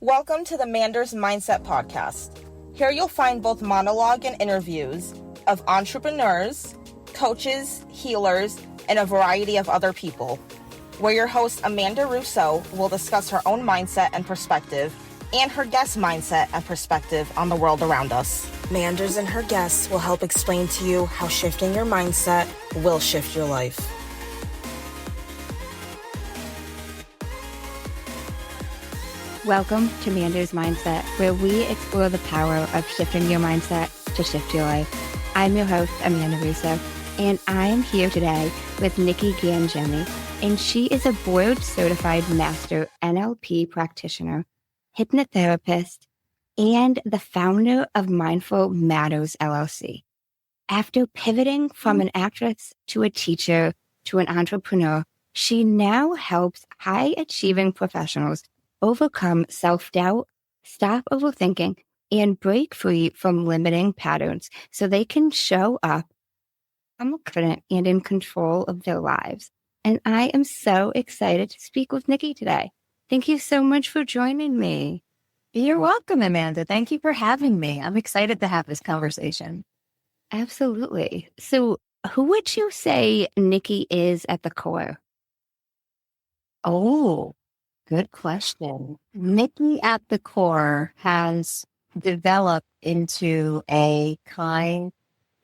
Welcome to the Manders Mindset podcast. Here you'll find both monologue and interviews of entrepreneurs, coaches, healers, and a variety of other people, where your host Amanda Russo will discuss her own mindset and perspective and her guest mindset and perspective on the world around us. Manders and her guests will help explain to you how shifting your mindset will shift your life. Welcome to Manders Mindset, where we explore the power of shifting your mindset to shift your life. I'm your host, Amanda Russo, and I'm here today with Nikki Gangemi, and she is a board-certified master NLP practitioner, hypnotherapist, and the founder of Mindful Matters LLC. After pivoting from an actress to a teacher to an entrepreneur, she now helps high-achieving professionals overcome self-doubt, stop overthinking, and break free from limiting patterns so they can show up confident and in control of their lives. And I am so excited to speak with Nikki today. Thank you so much for joining me. You're welcome, Amanda. Thank you for having me. I'm excited to have this conversation. Absolutely. So who would you say Nikki is at the core? Oh, good question. Nikki at the core has developed into a kind,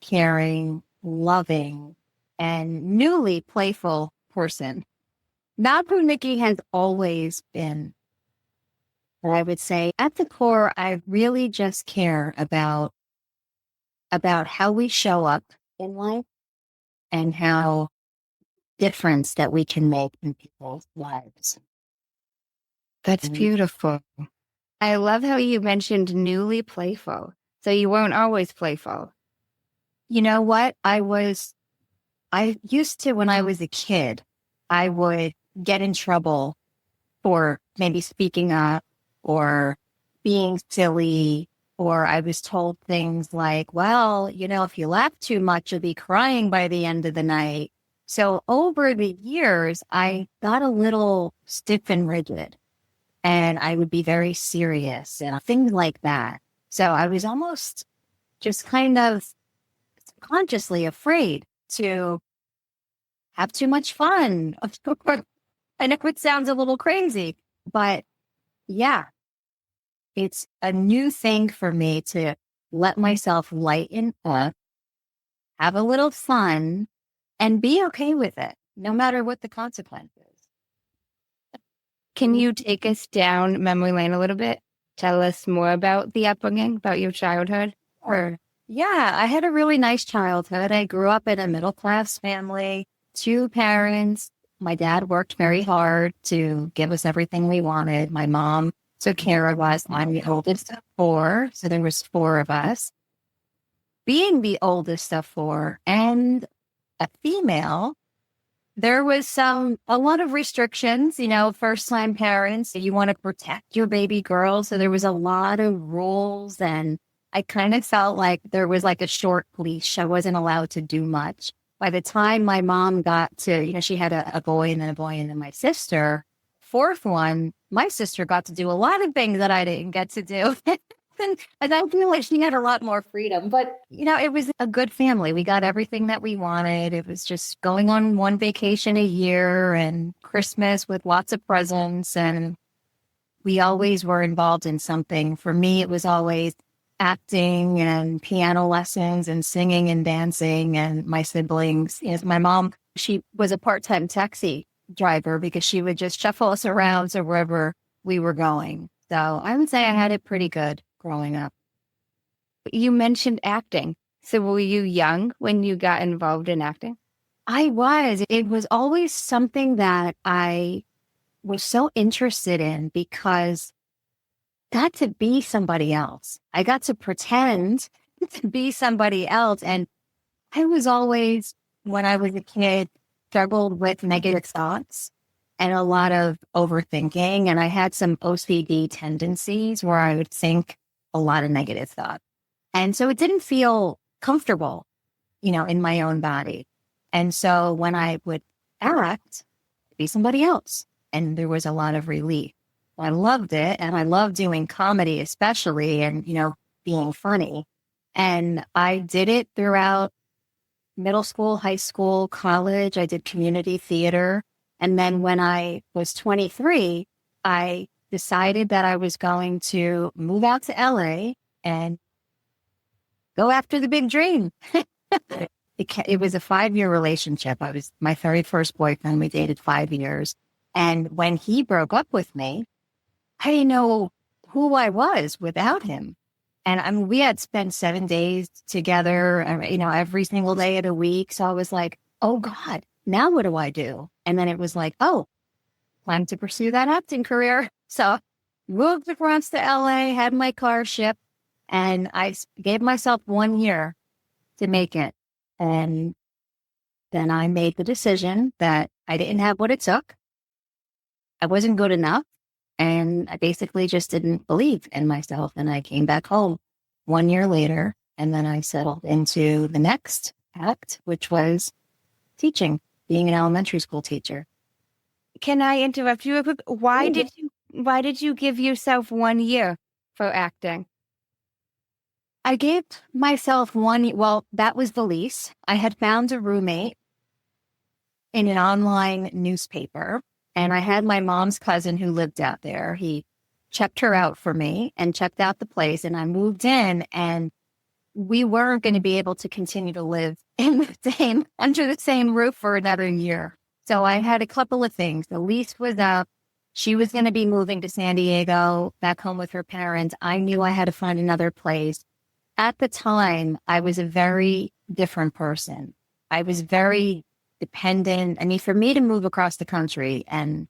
caring, loving, and newly playful person. Not who Nikki has always been. But I would say at the core, I really just care about how we show up in life and how difference that we can make in people's lives. That's beautiful. I love how you mentioned newly playful. So you weren't always playful. You know what? I used to, when I was a kid, I would get in trouble for maybe speaking up or being silly, or I was told things like, well, if you laugh too much, you'll be crying by the end of the night. So over the years, I got a little stiff and rigid. And I would be very serious and things like that. So I was almost just kind of consciously afraid to have too much fun. I know it sounds a little crazy, but yeah, it's a new thing for me to let myself lighten up, have a little fun, and be okay with it, no matter what the consequences. Can you take us down memory lane a little bit? Tell us more about the upbringing, about your childhood? Or yeah, I had a really nice childhood. I grew up in a middle-class family, 2 parents. My dad worked very hard to give us everything we wanted. My mom took care of us. I'm the oldest of 4, so there was 4 of us. Being the oldest of 4 and a female, there was a lot of restrictions, first-time parents. You want to protect your baby girl. So there was a lot of rules, and I kind of felt like there was like a short leash. I wasn't allowed to do much. By the time my mom got to, she had a boy and then a boy and then my sister, 4th one, my sister got to do a lot of things that I didn't get to do. And I feel like she had a lot more freedom, but it was a good family. We got everything that we wanted. It was just going on 1 vacation a year and Christmas with lots of presents. And we always were involved in something. For me, it was always acting and piano lessons and singing and dancing. And my siblings, my mom, she was a part-time taxi driver because she would just shuffle us around to wherever we were going. So I would say I had it pretty good growing up. You mentioned acting. So were you young when you got involved in acting? I was. It was always something that I was so interested in because I got to be somebody else. I got to pretend to be somebody else. And I was always, when I was a kid, struggled with negative thoughts and a lot of overthinking. And I had some OCD tendencies where I would think a lot of negative thoughts. And so it didn't feel comfortable, in my own body. And so when I would act, be somebody else, and there was a lot of relief. I loved it. And I love doing comedy, especially, and, being funny. And I did it throughout middle school, high school, college. I did community theater. And then when I was 23, I decided that I was going to move out to LA and go after the big dream. It was a 5-year relationship. I was my very first boyfriend. We dated 5 years. And when he broke up with me, I didn't know who I was without him. And I mean, we had spent 7 days together, every single day of the week. So I was like, oh God, now what do I do? And then it was like, oh, plan to pursue that acting career. So moved across to LA, had my car shipped, and I gave myself 1 year to make it. And then I made the decision that I didn't have what it took. I wasn't good enough. And I basically just didn't believe in myself. And I came back home 1 year later. And then I settled into the next act, which was teaching, being an elementary school teacher. Can I interrupt you real quick? Why did you give yourself 1 year for acting? I gave myself well, that was the lease. I had found a roommate in an online newspaper, and I had my mom's cousin who lived out there. He checked her out for me and checked out the place, and I moved in, and we weren't going to be able to continue to live under the same roof for another year. So I had a couple of things. The lease was up. She was going to be moving to San Diego, back home with her parents. I knew I had to find another place. At the time, I was a very different person. I was very dependent. I mean, for me to move across the country and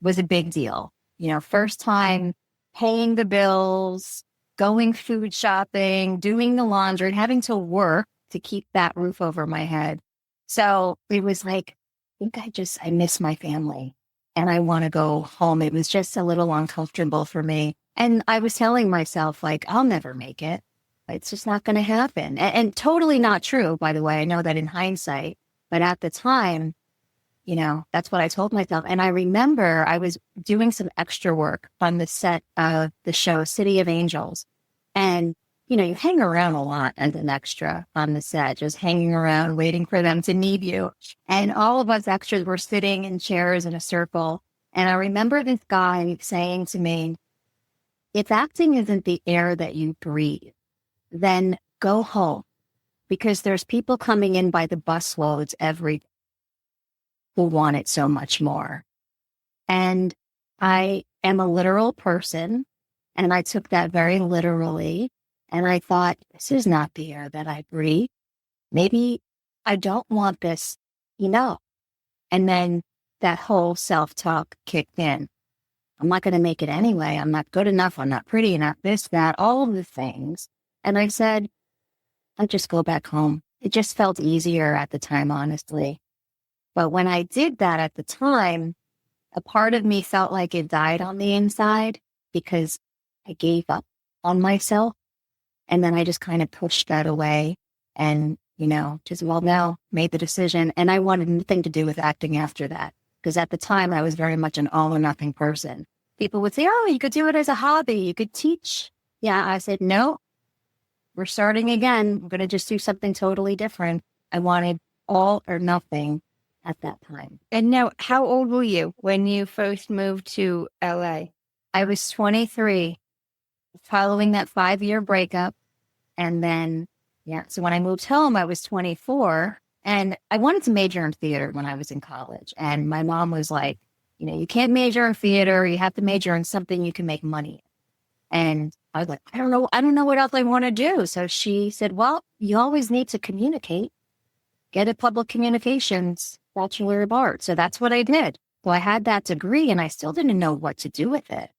was a big deal. First time paying the bills, going food shopping, doing the laundry, having to work to keep that roof over my head. So it was like, I think I miss my family and I want to go home. It was just a little uncomfortable for me. And I was telling myself, like, I'll never make it. It's just not going to happen. And totally not true, by the way. I know that in hindsight, but at the time, that's what I told myself. And I remember I was doing some extra work on the set of the show City of Angels. And, you hang around a lot as an extra on the set, just hanging around, waiting for them to need you. And all of us extras were sitting in chairs in a circle. And I remember this guy saying to me, if acting isn't the air that you breathe, then go home, because there's people coming in by the busloads every day who want it so much more. And I am a literal person, and I took that very literally. And I thought, this is not the air that I breathe. Maybe I don't want this, And then that whole self-talk kicked in. I'm not going to make it anyway. I'm not good enough. I'm not pretty enough. This, that, all of the things. And I said, I'll just go back home. It just felt easier at the time, honestly. But when I did that at the time, a part of me felt like it died on the inside because I gave up on myself. And then I just kind of pushed that away and, made the decision. And I wanted nothing to do with acting after that. Because at the time, I was very much an all or nothing person. People would say, oh, you could do it as a hobby. You could teach. Yeah, I said, no. We're starting again. We're going to just do something totally different. I wanted all or nothing at that time. And now, how old were you when you first moved to LA? I was 23, following that 5-year breakup. And then, so when I moved home, I was 24. And I wanted to major in theater when I was in college. And my mom was like, you can't major in theater. You have to major in something you can make money in. And I was like, I don't know what else I want to do. So she said, well, you always need to communicate. Get a public communications Bachelor of Arts. So that's what I did. Well, I had that degree and I still didn't know what to do with it.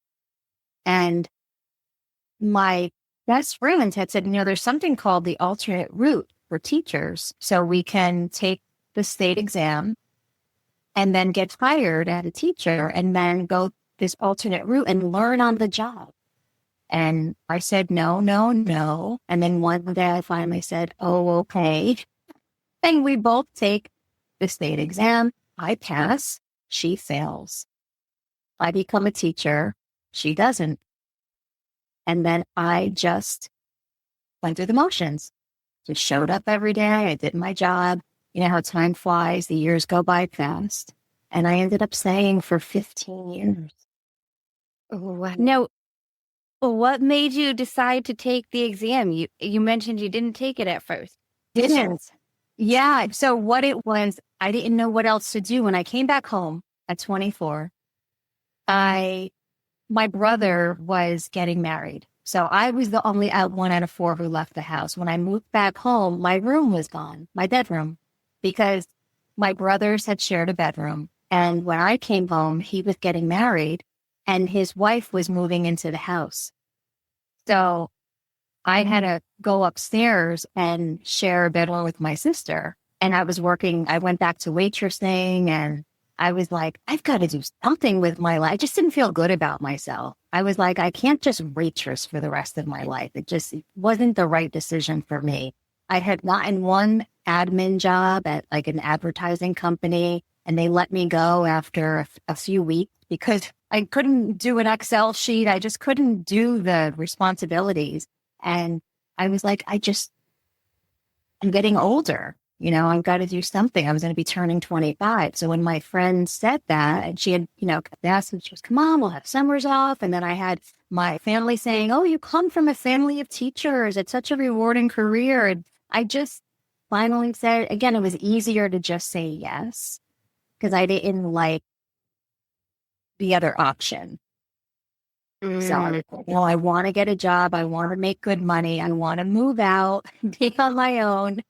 And my best friend had said, there's something called the alternate route for teachers. So we can take the state exam and then get hired as a teacher and then go this alternate route and learn on the job. And I said, no. And then one day I finally said, oh, okay. And we both take the state exam. I pass. She fails. I become a teacher. She doesn't. And then I just went through the motions. Just showed up every day. I did my job. You know how time flies. The years go by fast. And I ended up staying for 15 years. Wow. Now, what made you decide to take the exam? You mentioned you didn't take it at first. Didn't. Yeah. So what it was, I didn't know what else to do. When I came back home at 24, my brother was getting married. So I was the only one out of four who left the house. When I moved back home, my room was gone, my bedroom, because my brothers had shared a bedroom. And when I came home, he was getting married and his wife was moving into the house. So I had to go upstairs and share a bedroom with my sister. And I was working, I went back to waitressing, and I was like, I've got to do something with my life. I just didn't feel good about myself. I was like, I can't just waitress for the rest of my life. It wasn't the right decision for me. I had gotten one admin job at like an advertising company, and they let me go after a few weeks because I couldn't do an Excel sheet. I just couldn't do the responsibilities. And I was like, I'm getting older. You know, I've got to do something. I was going to be turning 25. So when my friend said that, and she had, asked me, she goes, come on, we'll have summers off. And then I had my family saying, oh, you come from a family of teachers. It's such a rewarding career. And I just finally said, again, it was easier to just say yes because I didn't like the other option. So, I want to get a job. I want to make good money. I want to move out, be on my own.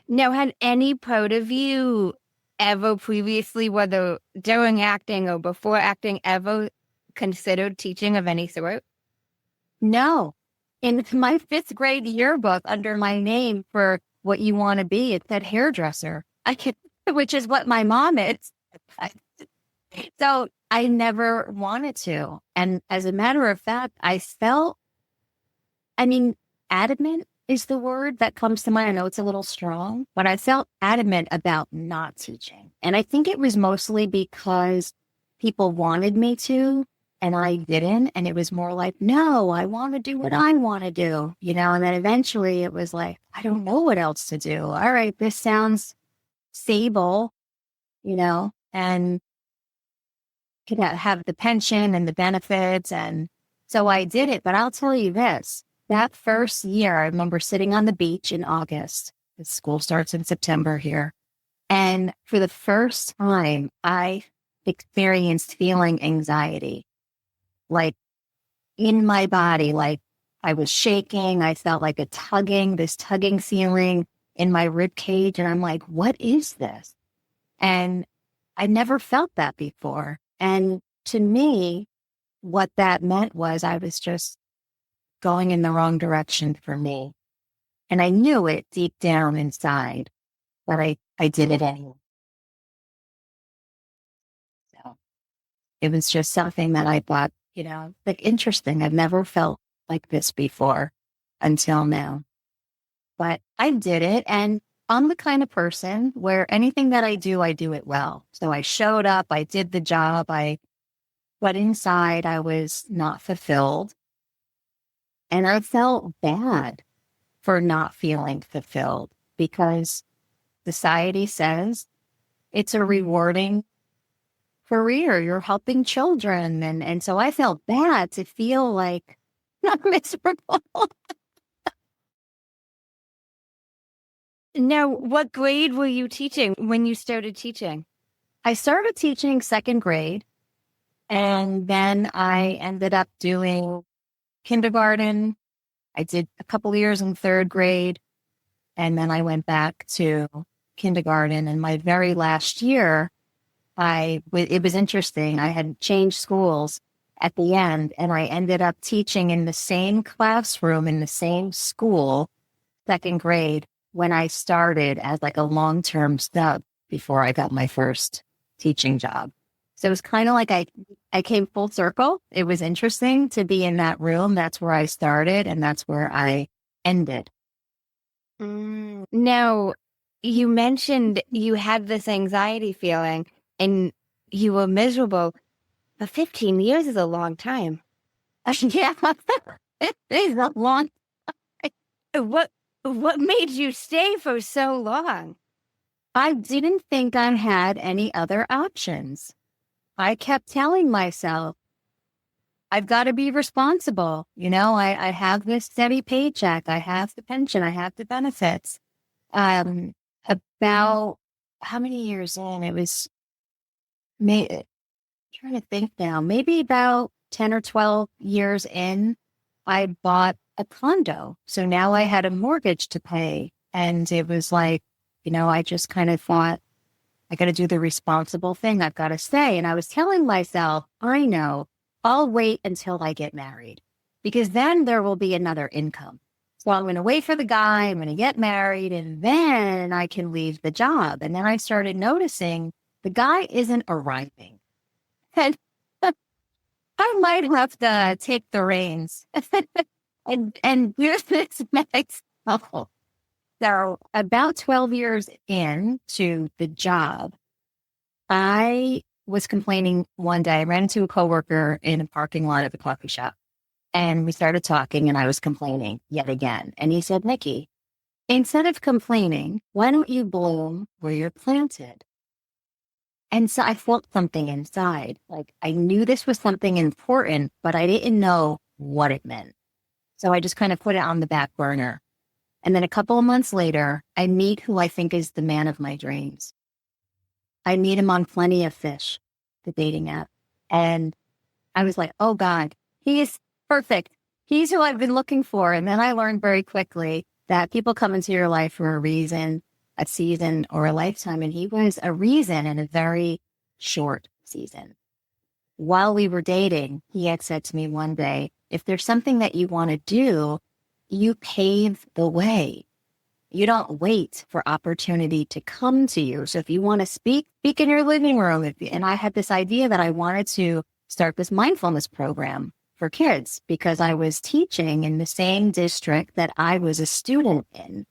Now, had any part of you ever previously, whether during acting or before acting, ever considered teaching of any sort? No. In my 5th grade yearbook, under my name for what you want to be, it said hairdresser. Which is what my mom is. So I never wanted to. And as a matter of fact, I felt, adamant is the word that comes to mind. I know it's a little strong, but I felt adamant about not teaching. And I think it was mostly because people wanted me to, and I didn't. And it was more like, no, I want to do what I want to do, and then eventually it was like, I don't know what else to do. All right, this sounds stable, and could have the pension and the benefits. And so I did it. But I'll tell you this. That first year, I remember sitting on the beach in August. The school starts in September here. And for the first time, I experienced feeling anxiety, like in my body, like I was shaking. I felt like this tugging feeling in my rib cage. And I'm like, what is this? And I never felt that before. And to me, what that meant was I was just going in the wrong direction for me. And I knew it deep down inside, but I did it anyway. So it was just something that I thought, like interesting. I've never felt like this before until now. But I did it. And I'm the kind of person where anything that I do it well. So I showed up, I did the job, but inside I was not fulfilled. And I felt bad for not feeling fulfilled because society says it's a rewarding career. You're helping children. And so I felt bad to feel like not miserable. Now, what grade were you teaching when you started teaching? I started teaching 2nd grade, and then I ended up doing kindergarten. I did a couple years in 3rd grade, and then I went back to kindergarten. And my very last year, it was interesting. I had changed schools at the end, and I ended up teaching in the same classroom in the same school, 2nd grade, when I started as like a long-term sub before I got my first teaching job. So it was kind of like I came full circle. It was interesting to be in that room. That's where I started, and that's where I ended. Now, you mentioned you had this anxiety feeling and you were miserable. But 15 years is a long time. Yeah, it is a long. What made you stay for so long? I didn't think I had any other options. I kept telling myself, I've got to be responsible. I have this steady paycheck. I have the pension. I have the benefits. About how many years in? It was trying to think now, maybe about 10 or 12 years in, I bought a condo. So now I had a mortgage to pay. And it was like, I just kind of thought, I got to do the responsible thing. I've got to stay. And I was telling myself, I know I'll wait until I get married because then there will be another income. So I'm going to wait for the guy. I'm going to get married and then I can leave the job. And then I started noticing the guy isn't arriving. And I might have to take the reins and do this next couple. So about 12 years into the job, I was complaining one day. I ran into a coworker in a parking lot of a coffee shop and we started talking and I was complaining yet again. And he said, Nikki, instead of complaining, why don't you bloom where you're planted? And so I felt something inside. Like I knew this was something important, but I didn't know what it meant. So I just kind of put it on the back burner. And then a couple of months later, I meet who I think is the man of my dreams. I meet him on Plenty of Fish, the dating app. And I was like, oh God, he is perfect. He's who I've been looking for. And then I learned very quickly that people come into your life for a reason, a season, or a lifetime. And he was a reason in a very short season. While we were dating, he had said to me one day, if there's something that you want to do, you pave the way. You don't wait for opportunity to come to you. So if you want to speak in your living room. And I had this idea that I wanted to start this mindfulness program for kids because I was teaching in the same district that I was a student in.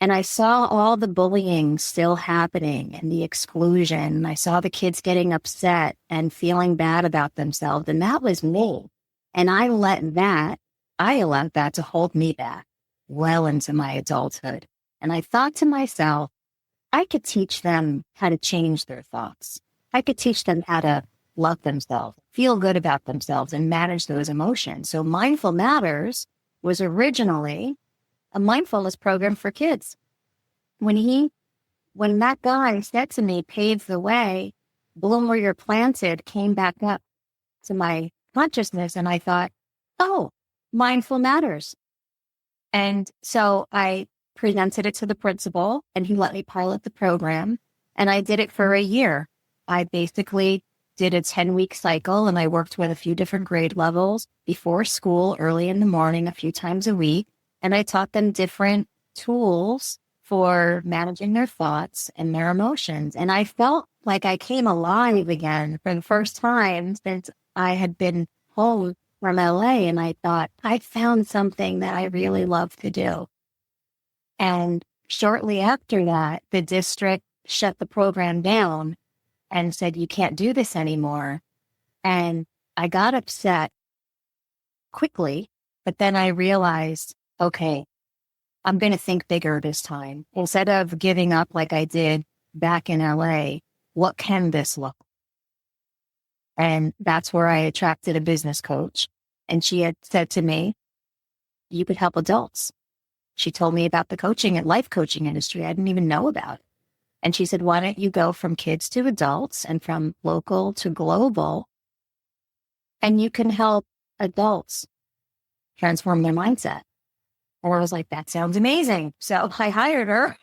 And I saw all the bullying still happening and the exclusion. And I saw the kids getting upset and feeling bad about themselves. And that was me. And I allowed that to hold me back well into my adulthood. And I thought to myself, I could teach them how to change their thoughts. I could teach them how to love themselves, feel good about themselves, and manage those emotions. So Mindful Matters was originally a mindfulness program for kids. When that guy said to me, pave the way, bloom where you're planted, came back up to my consciousness. And I thought, oh, Mindful Matters. And so I presented it to the principal and he let me pilot the program. And I did it for a year. I basically did a 10-week cycle and I worked with a few different grade levels before school, early in the morning, a few times a week. And I taught them different tools for managing their thoughts and their emotions. And I felt like I came alive again for the first time since I had been home from LA. And I thought, I found something that I really love to do. And shortly after that, the district shut the program down and said, you can't do this anymore. And I got upset quickly, but then I realized, okay, I'm going to think bigger this time. Instead of giving up like I did back in LA, what can this look like? And that's where I attracted a business coach. And she had said to me, you could help adults. She told me about the coaching and life coaching industry. I didn't even know about it. And she said, why don't you go from kids to adults and from local to global, and you can help adults transform their mindset. And I was like, that sounds amazing. So I hired her.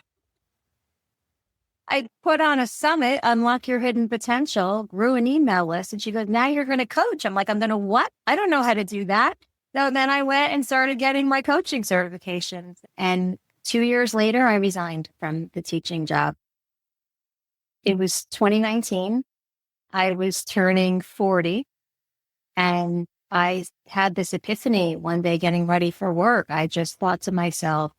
I put on a summit, Unlock Your Hidden Potential, grew an email list. And she goes, now you're going to coach. I'm like, I'm going to what? I don't know how to do that. So then I went and started getting my coaching certifications. And 2 years later, I resigned from the teaching job. It was 2019. I was turning 40 and I had this epiphany one day getting ready for work. I just thought to myself,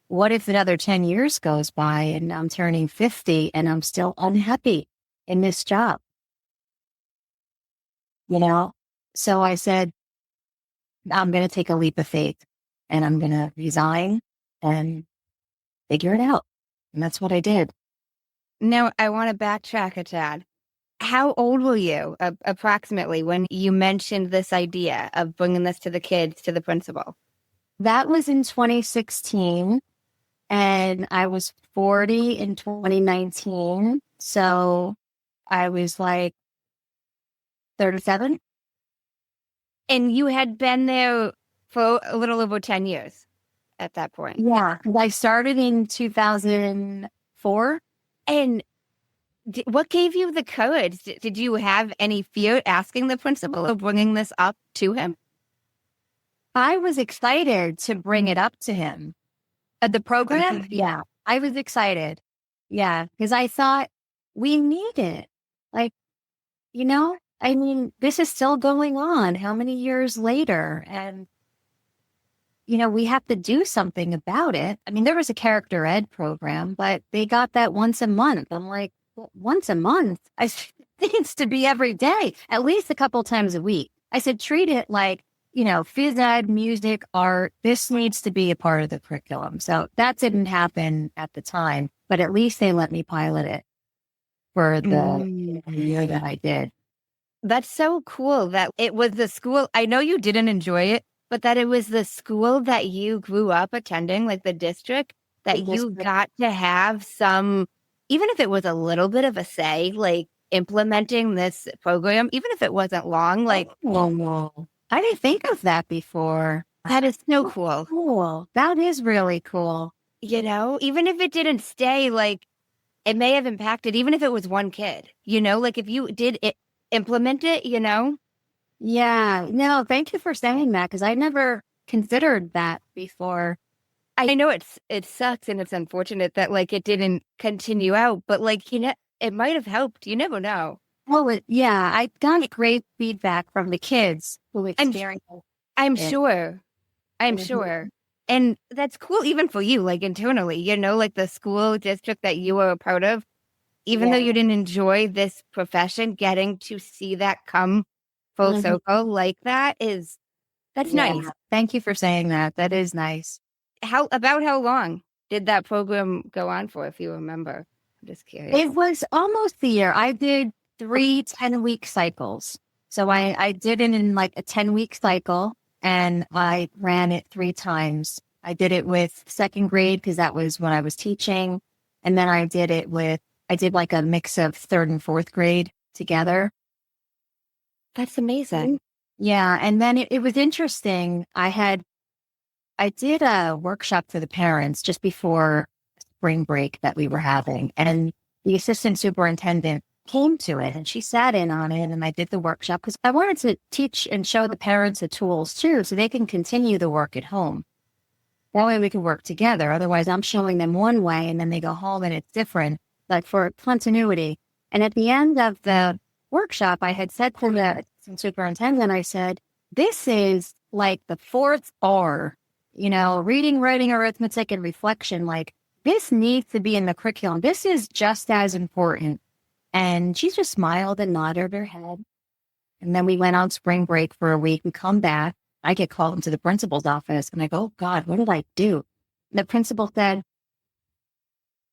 what if another 10 years goes by and I'm turning 50 and I'm still unhappy in this job? you know? So I said, I'm going to take a leap of faith and I'm going to resign and figure it out. And that's what I did. Now, I want to backtrack a tad. How old were you approximately when you mentioned this idea of bringing this to the kids, to the principal? That was in 2016 and I was 40 in 2019. So I was like 37. And you had been there for a little over 10 years at that point. Yeah. I started in 2004. And what gave you the courage? Did you have any fear asking the principal of bringing this up to him? I was excited to bring it up to him. The program? Yeah. I was excited. Yeah. Because I thought we need it. Like, you know, I mean, this is still going on. How many years later? And, you know, we have to do something about it. I mean, there was a character ed program, but they got that once a month. I'm like, well, once a month? I said, it needs to be every day, at least a couple times a week. I said, treat it like, you know, phys ed, music, art. This needs to be a part of the curriculum. So that didn't happen at the time, but at least they let me pilot it for the year that I did. That's so cool that it was the school. I know you didn't enjoy it, but that it was the school that you grew up attending, like the district, that you got to have some, even if it was a little bit of a say, like implementing this program, even if it wasn't long, like, I didn't think of that before. that is so cool. Cool. That is really cool. You know, even if it didn't stay, like, it may have impacted, even if it was one kid, you know, like if you did implement it, you know? Yeah. No, thank you for saying that because I never considered that before. I know it sucks and it's unfortunate that like it didn't continue out, but like, you know, it might have helped. You never know. Well, yeah, I got great feedback from the kids who experienced it. I'm sure. And that's cool even for you, like internally, you know, like the school district that you were a part of, even though you didn't enjoy this profession, getting to see that come full circle like that's nice. Thank you for saying that. That is nice. How long did that program go on for, if you remember? I'm just curious. It was almost the year. I did 3 10-week cycles. So I did it in like a 10-week cycle and I ran it 3 times. I did it with second grade because that was when I was teaching. And then I did like a mix of third and fourth grade together. That's amazing. Yeah. And then it was interesting. I did a workshop for the parents just before spring break that we were having. And the assistant superintendent came to it and she sat in on it. And I did the workshop because I wanted to teach and show the parents the tools too, so they can continue the work at home. That way we can work together. Otherwise, I'm showing them one way and then they go home and it's different, like for continuity. And at the end of the workshop, I had said to the superintendent, I said, this is like the 4th R, you know, reading, writing, arithmetic, and reflection. Like this needs to be in the curriculum. This is just as important. And she just smiled and nodded her head. And then we went on spring break for a week. We come back. I get called into the principal's office and I go, oh God, what did I do? And the principal said,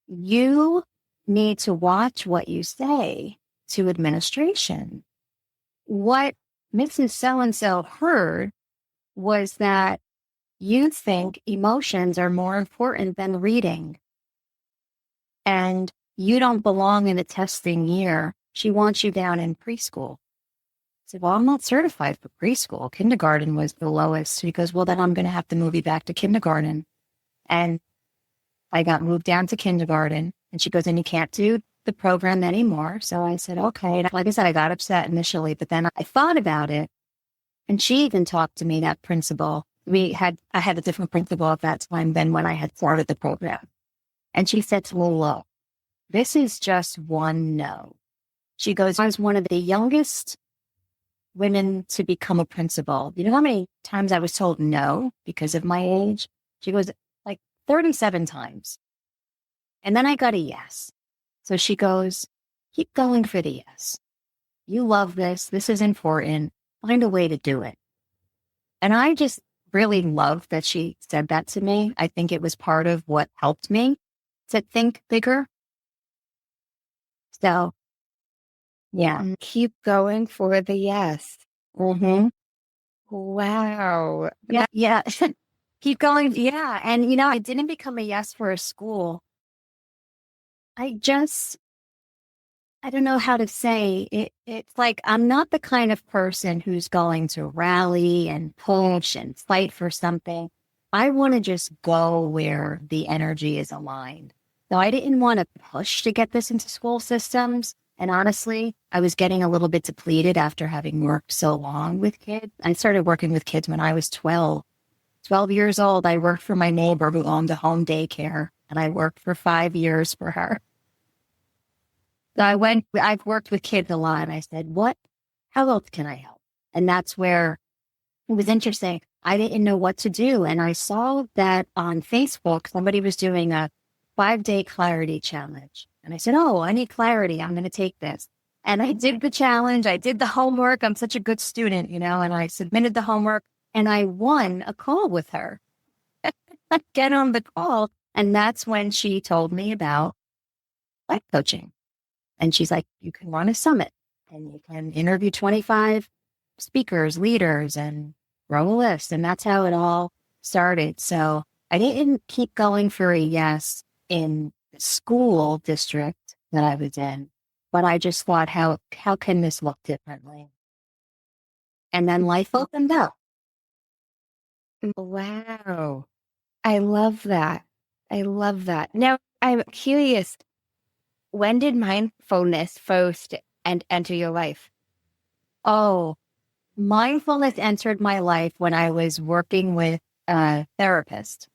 you need to watch what you say to administration. What Mrs. So-and-so heard was that you think emotions are more important than reading. And you don't belong in a testing year. She wants you down in preschool. I said, well, I'm not certified for preschool. Kindergarten was the lowest. He goes, well, then I'm going to have to move you back to kindergarten. And I got moved down to kindergarten. And she goes, and you can't do the program anymore. So I said, okay. And like I said, I got upset initially, but then I thought about it. And she even talked to me, that principal. I had a different principal at that time than when I had started the program. And she said to me, look, this is just one no. She goes, I was one of the youngest women to become a principal. You know how many times I was told no because of my age? She goes, like 37 times. And then I got a yes. So she goes, keep going for the yes. You love this. This is important. Find a way to do it. And I just really love that she said that to me. I think it was part of what helped me to think bigger. So, yeah. Keep going for the yes. Mm-hmm. Wow. Yeah. Yeah. Keep going. Yeah. And, I didn't become a yes for a school. I don't know how to say it. It's like, I'm not the kind of person who's going to rally and push and fight for something. I want to just go where the energy is aligned. So I didn't want to push to get this into school systems. And honestly, I was getting a little bit depleted after having worked so long with kids. I started working with kids when I was 12 years old. I worked for my neighbor who owned a home daycare, and I worked for 5 years for her. So I've worked with kids a lot, and I said, how else can I help? And that's where it was interesting. I didn't know what to do. And I saw that on Facebook, somebody was doing a 5-day clarity challenge. And I said, I need clarity. I'm going to take this. And I did the challenge. I did the homework. I'm such a good student, and I submitted the homework, and I won a call with her. I get on the call. And that's when she told me about life coaching. And she's like, you can run a summit and you can interview 25 speakers, leaders, and grow a list. And that's how it all started. So I didn't keep going for a yes in the school district that I was in, but I just thought, how can this look differently? And then life opened up. Wow. I love that. I love that. Now, I'm curious, when did mindfulness first enter your life? Oh, mindfulness entered my life when I was working with a therapist.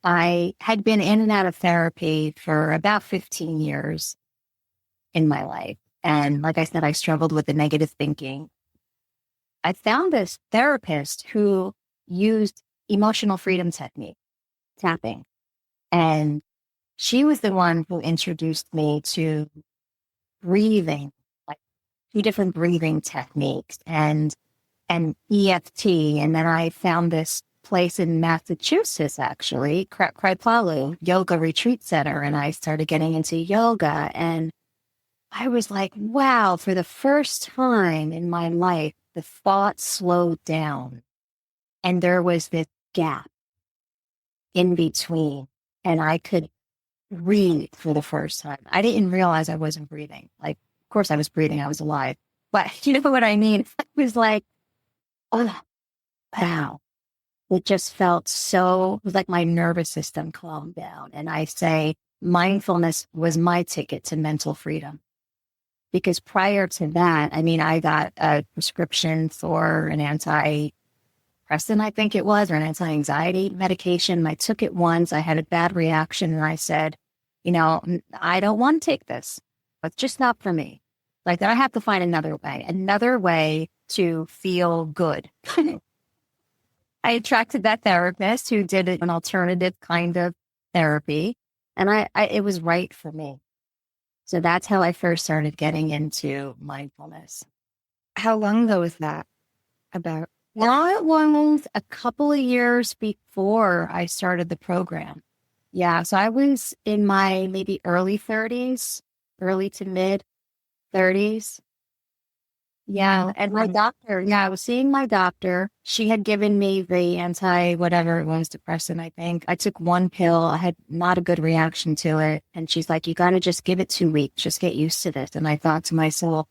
I had been in and out of therapy for about 15 years in my life. And like I said, I struggled with the negative thinking. I found this therapist who used emotional freedom technique, tapping. And she was the one who introduced me to breathing, like 2 different breathing techniques and EFT. And then I found this place in Massachusetts, actually, Kripalu Yoga Retreat Center. And I started getting into yoga. And I was like, wow, for the first time in my life, the thoughts slowed down. And there was this gap in between. And I could breathe for the first time. I didn't realize I wasn't breathing. Like, of course I was breathing. I was alive. But you know what I mean? It was like, oh, wow. It just felt it was like my nervous system calmed down. And I say mindfulness was my ticket to mental freedom. Because prior to that, I got a prescription for an antidepressant, I think it was, or an anti-anxiety medication. I took it once. I had a bad reaction, and I said, I don't want to take this. It's just not for me. Like, I have to find another way to feel good. I attracted that therapist who did an alternative kind of therapy, and it was right for me. So that's how I first started getting into mindfulness. How long ago was that about? Well, it was a couple of years before I started the program. Yeah, so I was in my maybe early 30s, early to mid 30s. Yeah, and my doctor, I was seeing my doctor. She had given me the whatever it was, depressant, I think. I took one pill. I had not a good reaction to it. And she's like, you got to just give it 2 weeks. Just get used to this. And I thought to myself,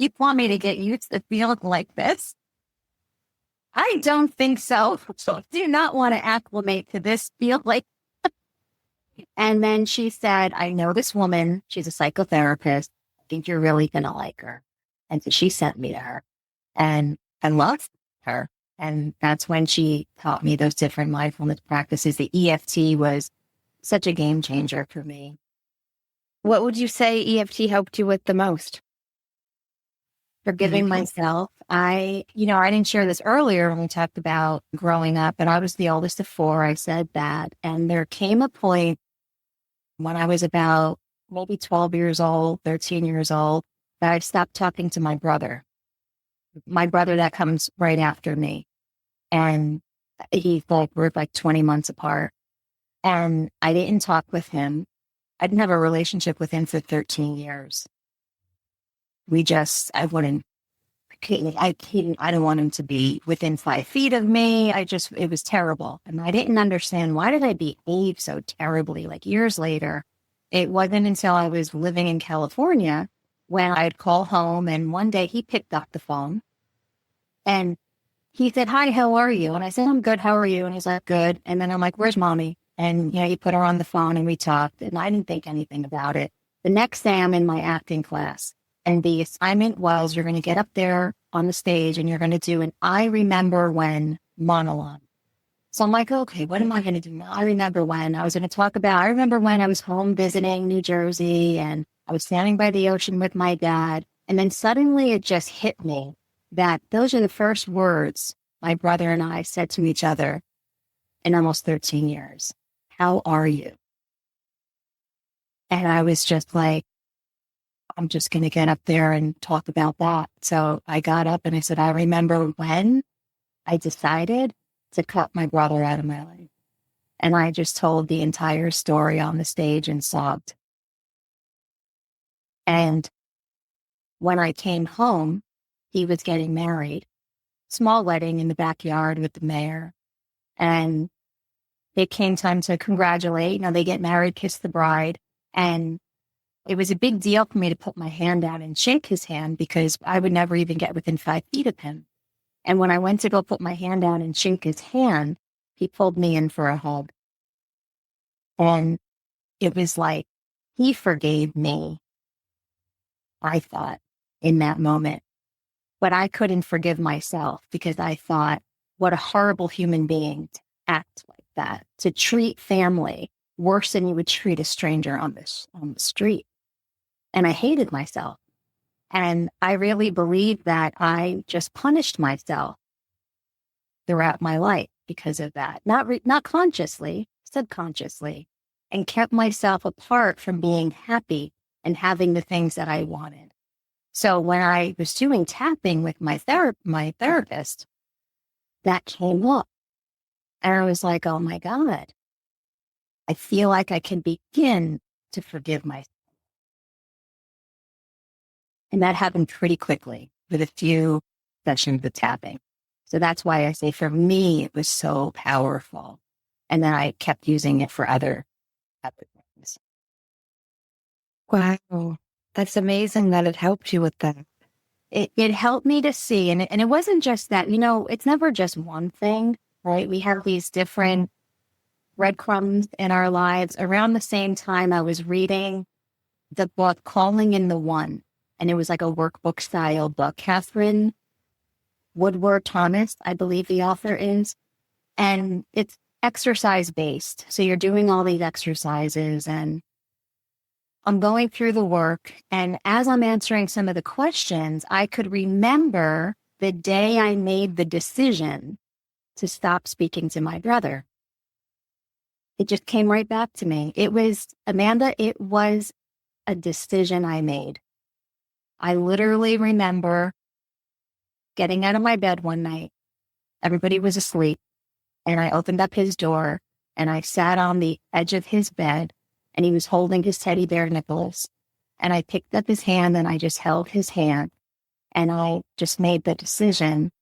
you want me to get used to feeling like this? I don't think so. I do not want to acclimate to this feeling. And then she said, I know this woman. She's a psychotherapist. I think you're really going to like her. And so she sent me to her, and I loved her. And that's when she taught me those different mindfulness practices. The EFT was such a game changer for me. What would you say EFT helped you with the most? Forgiving myself. I didn't share this earlier when we talked about growing up, and I was the oldest of 4. I said that. And there came a point when I was about maybe 12 years old, 13 years old, that I stopped talking to my brother that comes right after me. And we're like 20 months apart. And I didn't talk with him. I didn't have a relationship with him for 13 years. I didn't want him to be within 5 feet of me. It was terrible. And I didn't understand, why did I behave so terribly? Like years later, it wasn't until I was living in California when I'd call home, and one day he picked up the phone and he said, "Hi, how are you?" And I said, "I'm good. How are you?" And he's like, "Good." And then I'm like, "Where's mommy?" And, he put her on the phone and we talked, and I didn't think anything about it. The next day I'm in my acting class, and the assignment was, you're going to get up there on the stage and you're going to do an I remember when monologue. So I'm like, okay, what am I going to do now? I remember when I remember when I was home visiting New Jersey and I was standing by the ocean with my dad. And then suddenly it just hit me that those are the first words my brother and I said to each other in almost 13 years. How are you? And I was just like, I'm just going to get up there and talk about that. So I got up and I said, I remember when I decided to cut my brother out of my life. And I just told the entire story on the stage and sobbed. And when I came home, he was getting married. Small wedding in the backyard with the mayor. And it came time to congratulate. They get married, kiss the bride. And it was a big deal for me to put my hand out and shake his hand because I would never even get within 5 feet of him. And when I went to go put my hand out and shake his hand, he pulled me in for a hug. And it was like he forgave me, I thought, in that moment. But I couldn't forgive myself because I thought, what a horrible human being to act like that, to treat family worse than you would treat a stranger on the street. And I hated myself. And I really believe that I just punished myself throughout my life because of that. Not consciously, subconsciously, and kept myself apart from being happy and having the things that I wanted. So when I was doing tapping with my therapist, that came up. And I was like, oh my God, I feel like I can begin to forgive myself. And that happened pretty quickly with a few sessions of tapping. So that's why I say for me, it was so powerful. And then I kept using it for other things. Wow. That's amazing that it helped you with that. It helped me to see. And it wasn't just that, it's never just one thing, right? We have these different breadcrumbs in our lives. Around the same time, I was reading the book, Calling in the One. And it was like a workbook style book. Catherine Woodward Thomas, I believe the author is. And it's exercise based. So you're doing all these exercises and I'm going through the work. And as I'm answering some of the questions, I could remember the day I made the decision to stop speaking to my brother. It just came right back to me. It was a decision I made. I literally remember getting out of my bed one night. Everybody was asleep. And I opened up his door and I sat on the edge of his bed and he was holding his teddy bear Nicholas. And I picked up his hand and I just held his hand and I just made the decision.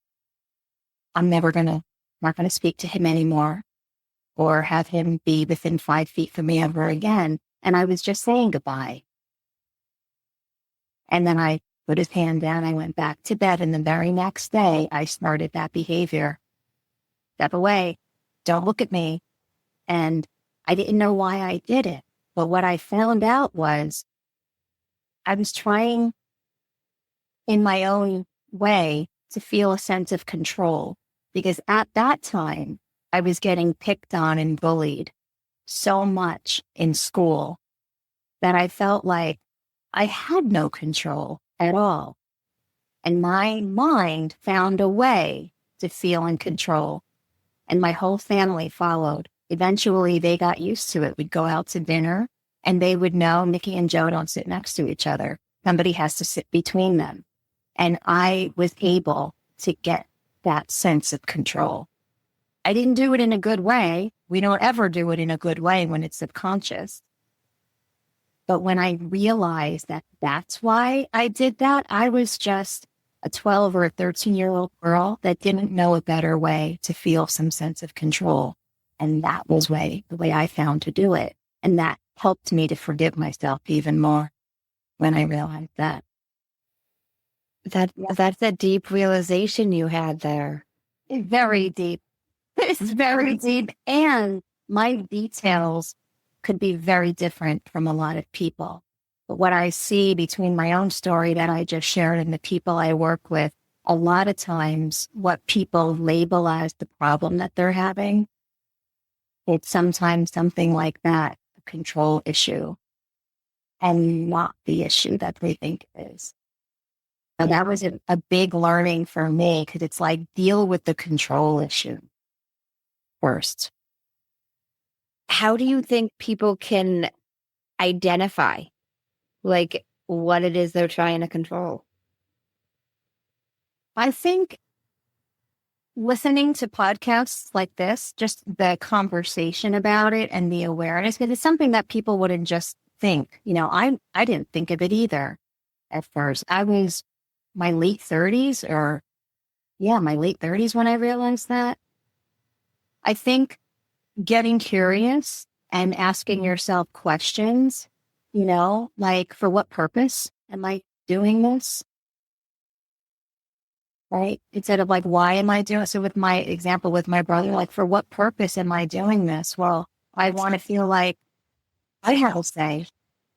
I'm not going to speak to him anymore or have him be within 5 feet from me ever again. And I was just saying goodbye. And then I put his hand down. I went back to bed. And the very next day, I started that behavior. Step away. Don't look at me. And I didn't know why I did it. But what I found out was I was trying in my own way to feel a sense of control. Because at that time, I was getting picked on and bullied so much in school that I felt like I had no control at all. And my mind found a way to feel in control. And my whole family followed. Eventually, they got used to it. We'd go out to dinner and they would know Nikki and Joe don't sit next to each other. Somebody has to sit between them. And I was able to get that sense of control. I didn't do it in a good way. We don't ever do it in a good way when it's subconscious. But when I realized that that's why I did that, I was just a 12 or a 13-year-old girl that didn't know a better way to feel some sense of control. And that was the way I found to do it. And that helped me to forgive myself even more when I realized that. That's a deep realization you had there. It's very deep. It's very deep. And my details could be very different from a lot of people. But what I see between my own story that I just shared and the people I work with, a lot of times what people label as the problem that they're having, it's sometimes something like that, a control issue, and not the issue that they think it is. So that was a big learning for me, because it's like, deal with the control issue first. How do you think people can identify like what it is they're trying to control? I think listening to podcasts like this, just the conversation about it and the awareness, because it's something that people wouldn't just think. You know, I didn't think of it either at first. I was my late 30s when I realized that. I think getting curious and asking yourself questions, you know, like, for what purpose am I doing this? Right? Instead of like, why am I doing it? So with my example with my brother, like, for what purpose am I doing this? Well, I want to feel like I have a say.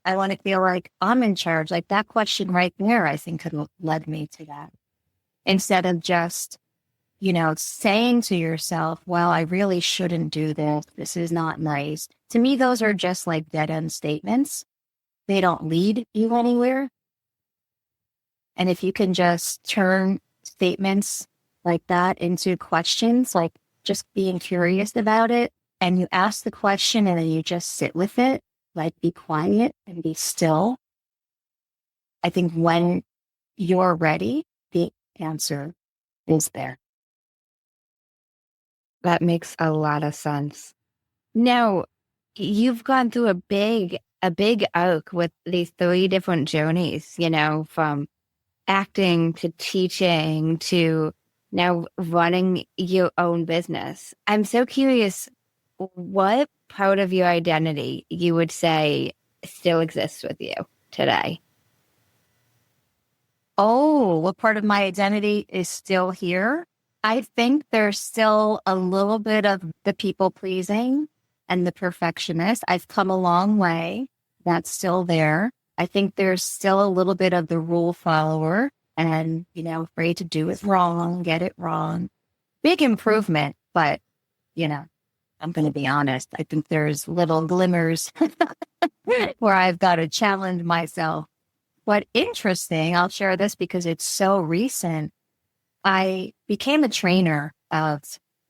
I want to feel like I'm in charge. Like, that question right there, I think, could have led me to that. Instead of just, you know, saying to yourself, well, I really shouldn't do this. This is not nice. To me, those are just like dead end statements. They don't lead you anywhere. And if you can just turn statements like that into questions, like just being curious about it, and you ask the question and then you just sit with it, like, be quiet and be still. I think when you're ready, the answer is there. That makes a lot of sense. Now, you've gone through a big arc with these 3 different journeys, you know, from acting to teaching to now running your own business. I'm so curious, what part of your identity you would say still exists with you today? Oh, what part of my identity is still here? I think there's still a little bit of the people pleasing and the perfectionist. I've come a long way. That's still there. I think there's still a little bit of the rule follower and, you know, afraid to do it wrong, get it wrong. Big improvement, but, you know, I'm going to be honest. I think there's little glimmers where I've got to challenge myself. But interesting, I'll share this because it's so recent. I became a trainer of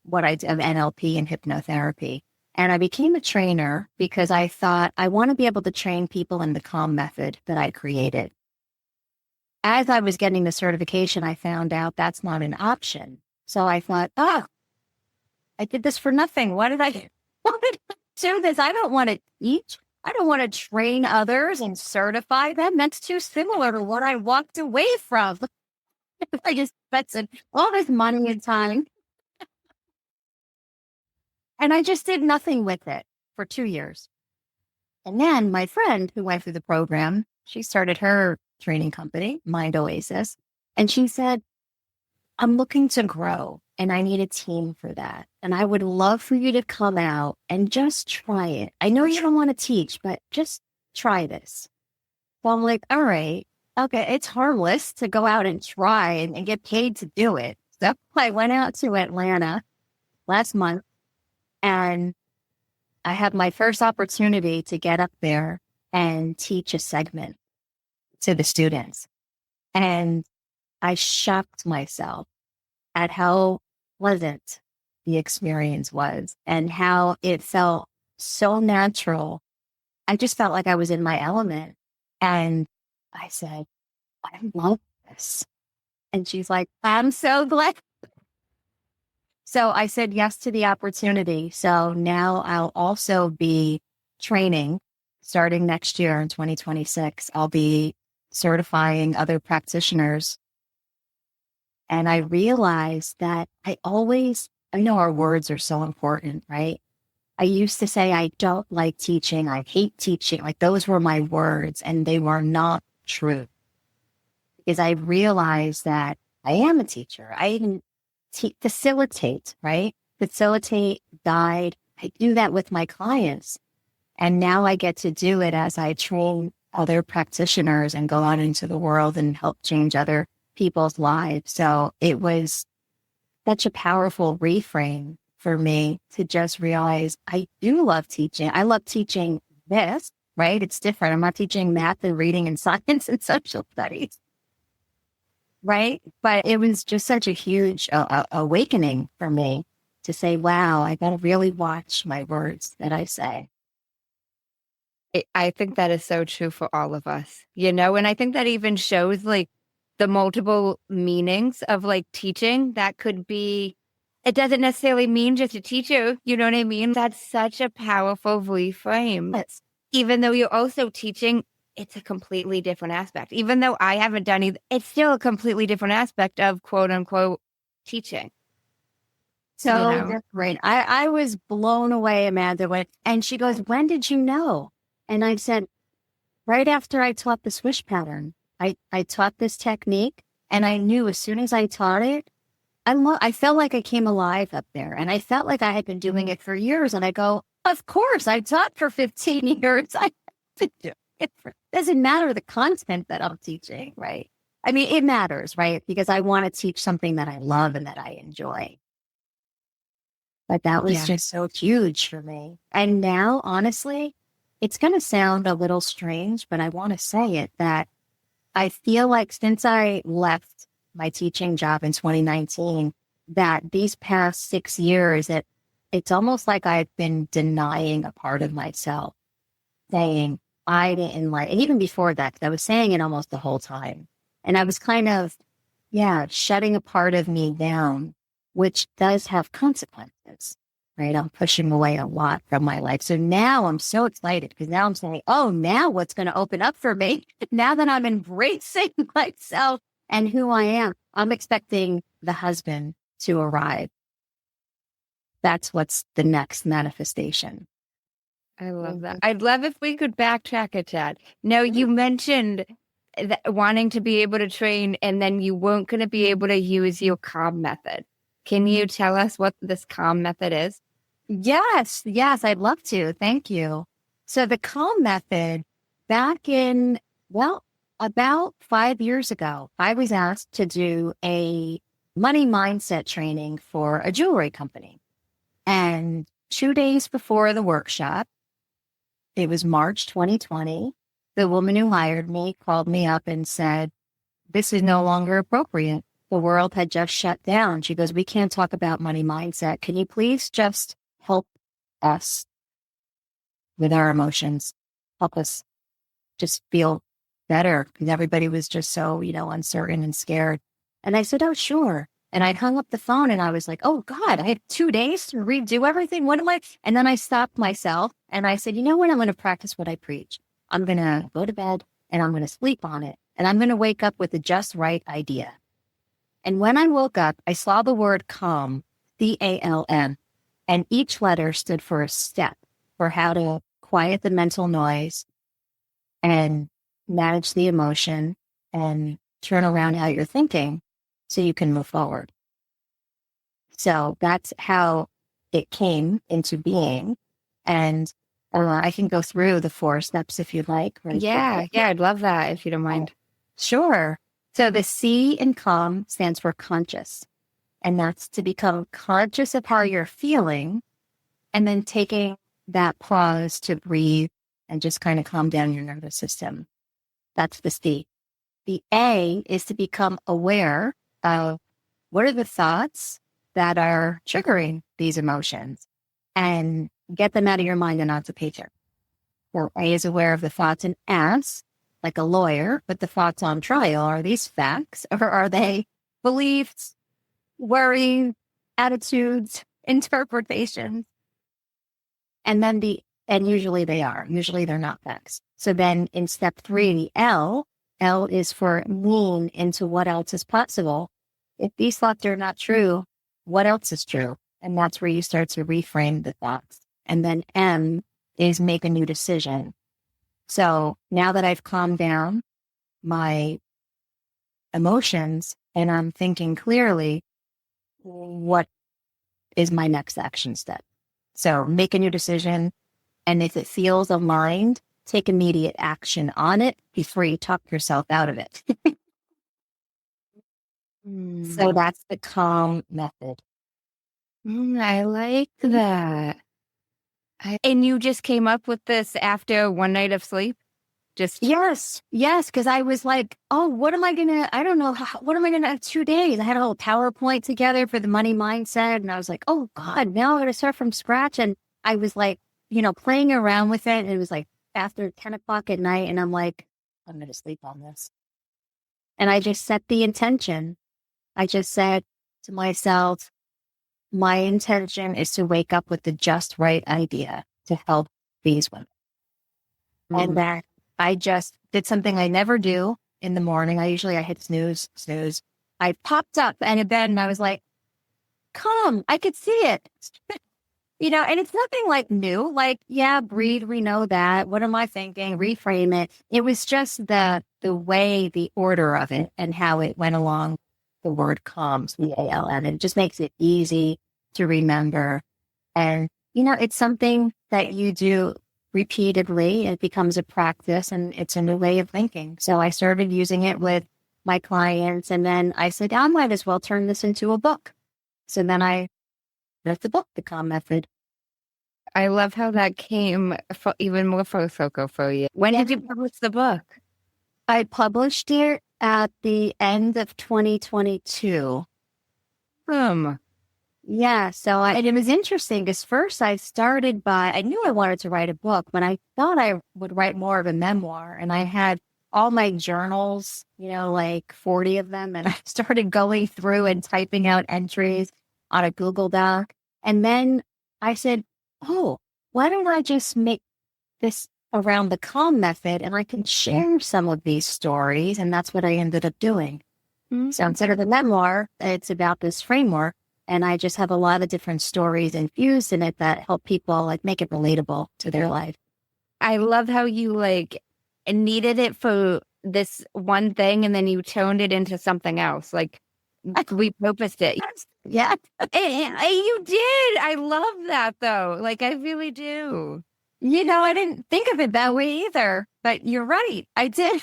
of NLP and hypnotherapy. And I became a trainer because I thought I want to be able to train people in the calm method that I created. As I was getting the certification, I found out that's not an option. So I thought, I did this for nothing. Why did I do this? I don't want to teach. I don't want to train others and certify them. That's too similar to what I walked away from. I just spent all this money and time. And I just did nothing with it for 2 years. And then my friend who went through the program, she started her training company, Mind Oasis. And she said, I'm looking to grow and I need a team for that. And I would love for you to come out and just try it. I know you don't want to teach, but just try this. So I'm like, all right, okay, it's harmless to go out and try and get paid to do it. So I went out to Atlanta last month and I had my first opportunity to get up there and teach a segment to the students. And I shocked myself at how pleasant the experience was and how it felt so natural. I just felt like I was in my element. And I said, I love this. And she's like, I'm so glad. So I said yes to the opportunity. So now I'll also be training starting next year in 2026. I'll be certifying other practitioners. And I realized that I know our words are so important, right? I used to say, I don't like teaching. I hate teaching. Like those were my words and they were not true because I realized that I am a teacher. I even facilitate, right? Facilitate, guide. I do that with my clients. And now I get to do it as I train other practitioners and go out into the world and help change other people's lives. So it was such a powerful reframe for me to just realize I do love teaching. I love teaching this, right? It's different. I'm not teaching math and reading and science and social studies, right? But it was just such a huge awakening for me to say, wow, I got to really watch my words that I say. I think that is so true for all of us, and I think that even shows like the multiple meanings of like teaching that could be, it doesn't necessarily mean just a teacher, you know what I mean? That's such a powerful reframe. Yes. Even though you're also teaching, it's a completely different aspect. Even though I haven't done either, it's still a completely different aspect of quote unquote teaching. So different. I was blown away, Amanda, and she goes, when did you know? And I said, right after I taught the swish pattern, I taught this technique and I knew as soon as I taught it, I felt like I came alive up there and I felt like I had been doing it for years. And I go, of course, I taught for 15 years. I been doing it doesn't matter the content that I'm teaching, right? I mean, it matters, right? Because I want to teach something that I love and that I enjoy. But that was just so huge for me. And now, honestly, it's going to sound a little strange, but I want to say it that I feel like since I left my teaching job in 2019, that these past 6 years, it's almost like I've been denying a part of myself, saying I didn't like, and even before that, 'cause I was saying it almost the whole time. And I was kind of, shutting a part of me down, which does have consequences. Right. I'm pushing away a lot from my life. So now I'm so excited because now I'm saying, oh, now what's going to open up for me now that I'm embracing myself and who I am? I'm expecting the husband to arrive. That's what's the next manifestation. I love that. I'd love if we could backtrack a tad. Now, you mentioned wanting to be able to train and then you weren't going to be able to use your calm method. Can you tell us what this calm method is? Yes, I'd love to. Thank you. So the calm method, back in, about 5 years ago, I was asked to do a money mindset training for a jewelry company. And 2 days before the workshop, it was March 2020, the woman who hired me called me up and said, this is no longer appropriate. The world had just shut down. She goes, we can't talk about money mindset. Can you please just help us with our emotions? Help us just feel better because everybody was just so, uncertain and scared. And I said, oh, sure. And I hung up the phone and I was like, oh God, I have 2 days to redo everything. What am I? And then I stopped myself and I said, you know what? I'm going to practice what I preach. I'm going to go to bed and I'm going to sleep on it. And I'm going to wake up with the just right idea. And when I woke up, I saw the word calm, CALM, and each letter stood for a step for how to quiet the mental noise and manage the emotion and turn around how you're thinking so you can move forward. So that's how it came into being. And I can go through the 4 steps if you'd like. Yeah, I'd love that if you don't mind. Sure. So the C in calm stands for conscious. And that's to become conscious of how you're feeling and then taking that pause to breathe and just kind of calm down your nervous system. That's the C. The A is to become aware of what are the thoughts that are triggering these emotions and get them out of your mind and onto paper. So A is aware of the thoughts and S like a lawyer, but the thoughts on trial. Are these facts or are they beliefs, worries, attitudes, interpretations? And usually they are. Usually they're not facts. So then in step 3, the L is for lean into what else is possible. If these thoughts are not true, what else is true? And that's where you start to reframe the thoughts. And then M is make a new decision. So now that I've calmed down my emotions and I'm thinking clearly, what is my next action step? So make a new decision. And if it feels aligned, take immediate action on it before you talk yourself out of it. So that's the calm method. I like that. And you just came up with this after one night of sleep? Yes. Because I was like, oh, what am I going to, I don't know, what am I going to have 2 days? I had a whole PowerPoint together for the money mindset. And I was like, oh God, now I'm going to start from scratch. And I was like, playing around with it. And it was like after 10 o'clock at night. And I'm like, I'm going to sleep on this. And I just set the intention. I just said to myself, my intention is to wake up with the just right idea to help these women. And then I just did something I never do in the morning. I hit snooze. I popped up and in bed and I was like, calm, I could see it. And it's nothing like new, like, yeah, breathe, we know that. What am I thinking? Reframe it. It was just the way, the order of it and how it went along the word calm, CALM. It just makes it easy to remember. And, it's something that you do repeatedly. It becomes a practice and it's a new way of thinking. So I started using it with my clients. And then I said, I might as well turn this into a book. So then I wrote the book, The Calm Method. I love how that came even more full circle for you. When did you publish the book? I published it at the end of 2022. Yeah, and it was interesting because first I knew I wanted to write a book, but I thought I would write more of a memoir. And I had all my journals, like 40 of them. And I started going through and typing out entries on a Google Doc. And then I said, oh, why don't I just make this around the calm method and I can share some of these stories. And that's what I ended up doing. So instead of the memoir, it's about this framework. And I just have a lot of different stories infused in it that help people make it relatable to their life. I love how you needed it for this one thing and then you toned it into something else. Like repurposed it. Yeah. You did. I love that though. I really do. I didn't think of it that way either, but you're right. I did.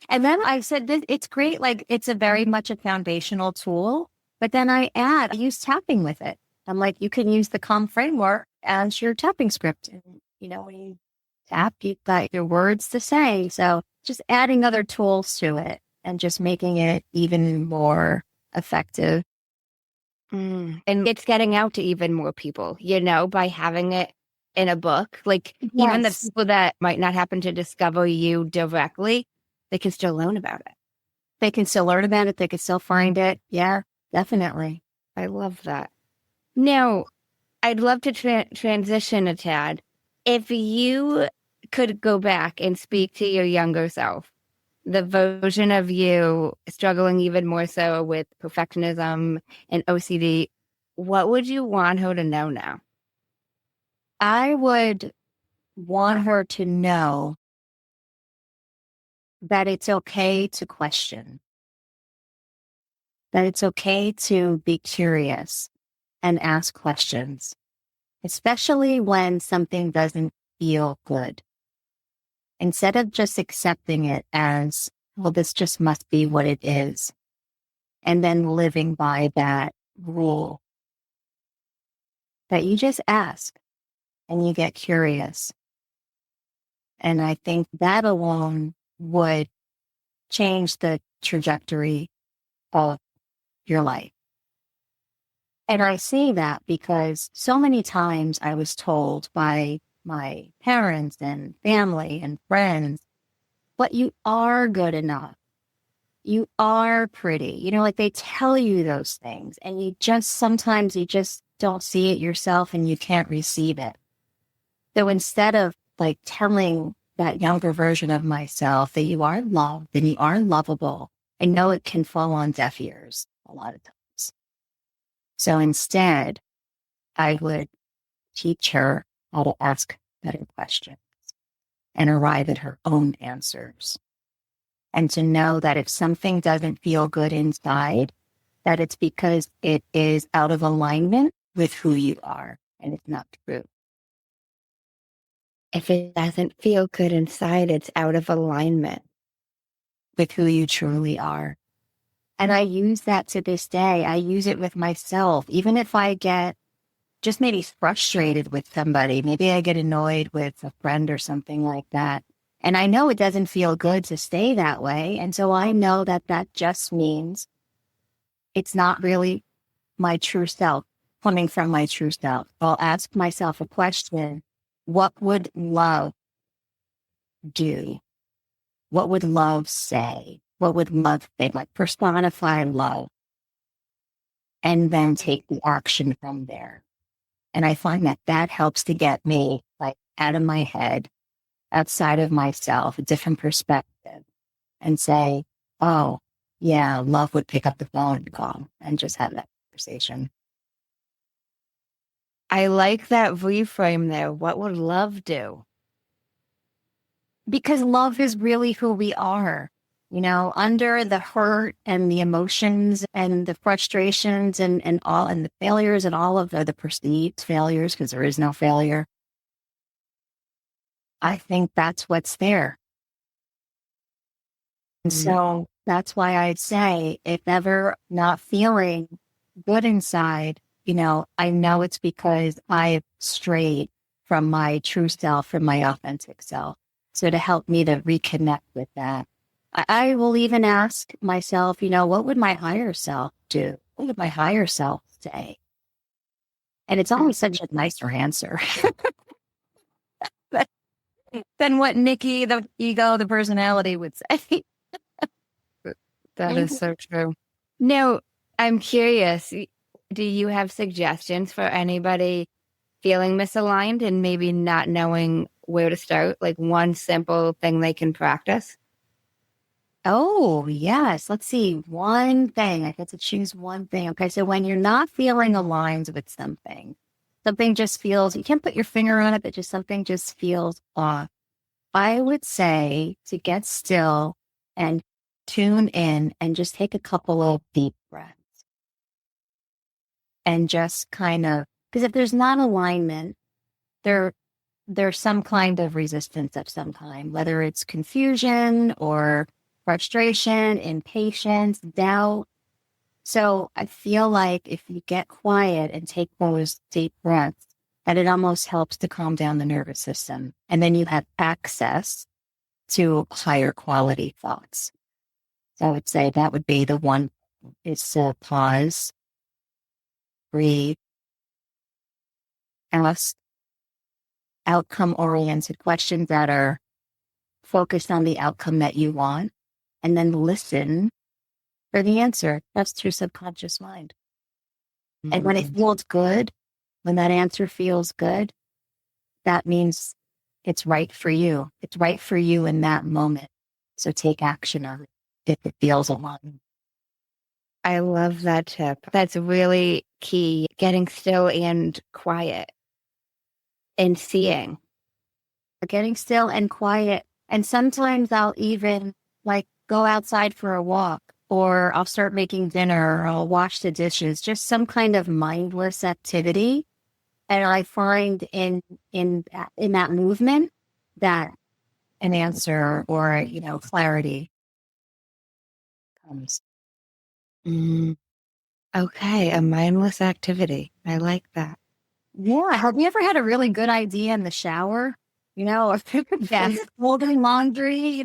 And then I said, it's great. It's a very much a foundational tool, but then I use tapping with it. I'm like, you can use the calm framework as your tapping script. And, when you tap, you've got your words to say. So just adding other tools to it and just making it even more effective. And it's getting out to even more people, by having it in a book. Even the people that might not happen to discover you directly, they can still learn about it. They can still learn about it. They can still find it. Yeah, definitely. I love that. Now, I'd love to transition a tad. If you could go back and speak to your younger self, the version of you struggling even more so with perfectionism and OCD, what would you want her to know now? I would want her to know that it's okay to question, that it's okay to be curious and ask questions, especially when something doesn't feel good. Instead of just accepting it as, well, this just must be what it is, and then living by that rule, that you just ask and you get curious. And I think that alone would change the trajectory of your life. And I say that because so many times I was told by my parents and family and friends but you are good enough. You are pretty. Like they tell you those things and sometimes you just don't see it yourself and you can't receive it. So instead of like telling that younger version of myself that you are loved and you are lovable, I know it can fall on deaf ears a lot of times. So instead, I would teach her how to ask better questions and arrive at her own answers. And to know that if something doesn't feel good inside, that it's because it is out of alignment with who you are and it's not true. If it doesn't feel good inside, it's out of alignment with who you truly are. And I use that to this day. I use it with myself. Even if I get just maybe frustrated with somebody, maybe I get annoyed with a friend or something like that. And I know it doesn't feel good to stay that way. And so I know that that just means it's not really my true self, coming from my true self. I'll ask myself a question. What would love do? What would love say? What would love say? Like personify love. And then take the action from there. And I find that that helps to get me like out of my head, outside of myself, a different perspective, and say, oh, yeah, love would pick up the phone and call and just have that conversation. I like that reframe there. What would love do? Because love is really who we are. Under the hurt and the emotions and the frustrations and the failures and all of the perceived failures, because there is no failure. I think that's what's there. And so that's why I'd say if ever not feeling good inside, I know it's because I've strayed from my true self, from my authentic self. So to help me to reconnect with that, I will even ask myself, what would my higher self do? What would my higher self say? And it's always such a nicer answer than what Nikki, the ego, the personality would say. That is so true. Now, I'm curious, do you have suggestions for anybody feeling misaligned and maybe not knowing where to start? Like one simple thing they can practice? Oh, yes. Let's see. One thing. I get to choose one thing. Okay. So when you're not feeling aligned with something just feels, you can't put your finger on it, but just something just feels off. I would say to get still and tune in and just take a couple of deep breaths. And just kind of, because if there's not alignment, there's some kind of resistance of some kind, whether it's confusion or frustration, impatience, doubt. So I feel like if you get quiet and take those deep breaths, that it almost helps to calm down the nervous system. And then you have access to higher quality thoughts. So I would say that would be the one, is to pause, breathe, ask outcome-oriented questions that are focused on the outcome that you want, and then listen for the answer. That's through subconscious mind. Mm-hmm. And when it feels good, when that answer feels good, that means it's right for you. It's right for you in that moment. So take action on it if it feels aligned. I love that tip. That's really key. Getting still and quiet and seeing. Getting still and quiet. And sometimes I'll even go outside for a walk, or I'll start making dinner, or I'll wash the dishes, just some kind of mindless activity. And I find in that movement that an answer or, clarity comes. Okay, a mindless activity. I like that. Yeah. Have you ever had a really good idea in the shower? Or yes, folding laundry,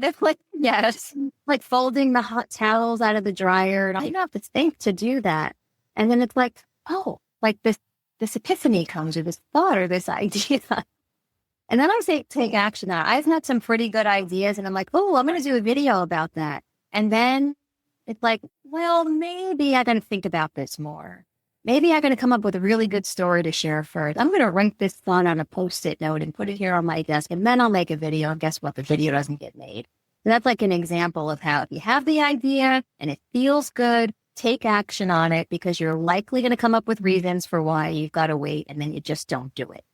yes, like folding the hot towels out of the dryer. And I don't have to think to do that. And then it's like, oh, like this epiphany comes, or this thought or this idea. And then I say, take action on it. I've had some pretty good ideas and I'm like, oh, I'm going to do a video about that. And then it's like, well, maybe I got to think about this more. Maybe I'm going to come up with a really good story to share first. I'm going to write this down on a Post-it note and put it here on my desk, and then I'll make a video. And guess what? The video doesn't get made. So that's like an example of how if you have the idea and it feels good, take action on it, because you're likely going to come up with reasons for why you've got to wait, and then you just don't do it.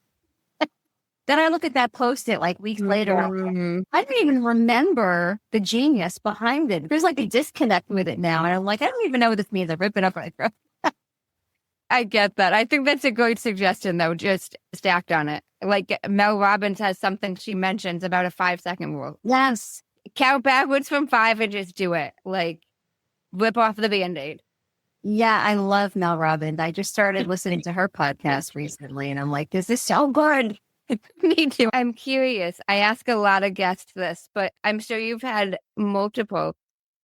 Then I look at that Post-it like weeks later. I don't even remember the genius behind it. There's like a disconnect with it now. And I'm like, I don't even know what this means. I rip it up and I throw it. I get that. I think that's a great suggestion, though, just stacked on it. Like Mel Robbins has something she mentions about a 5-second rule. Yes. Count backwards from 5 and just do it. Like, rip off the Band-Aid. Yeah, I love Mel Robbins. I just started listening to her podcast recently, and I'm like, this is so good. Me too. I'm curious. I ask a lot of guests this, but I'm sure you've had multiple.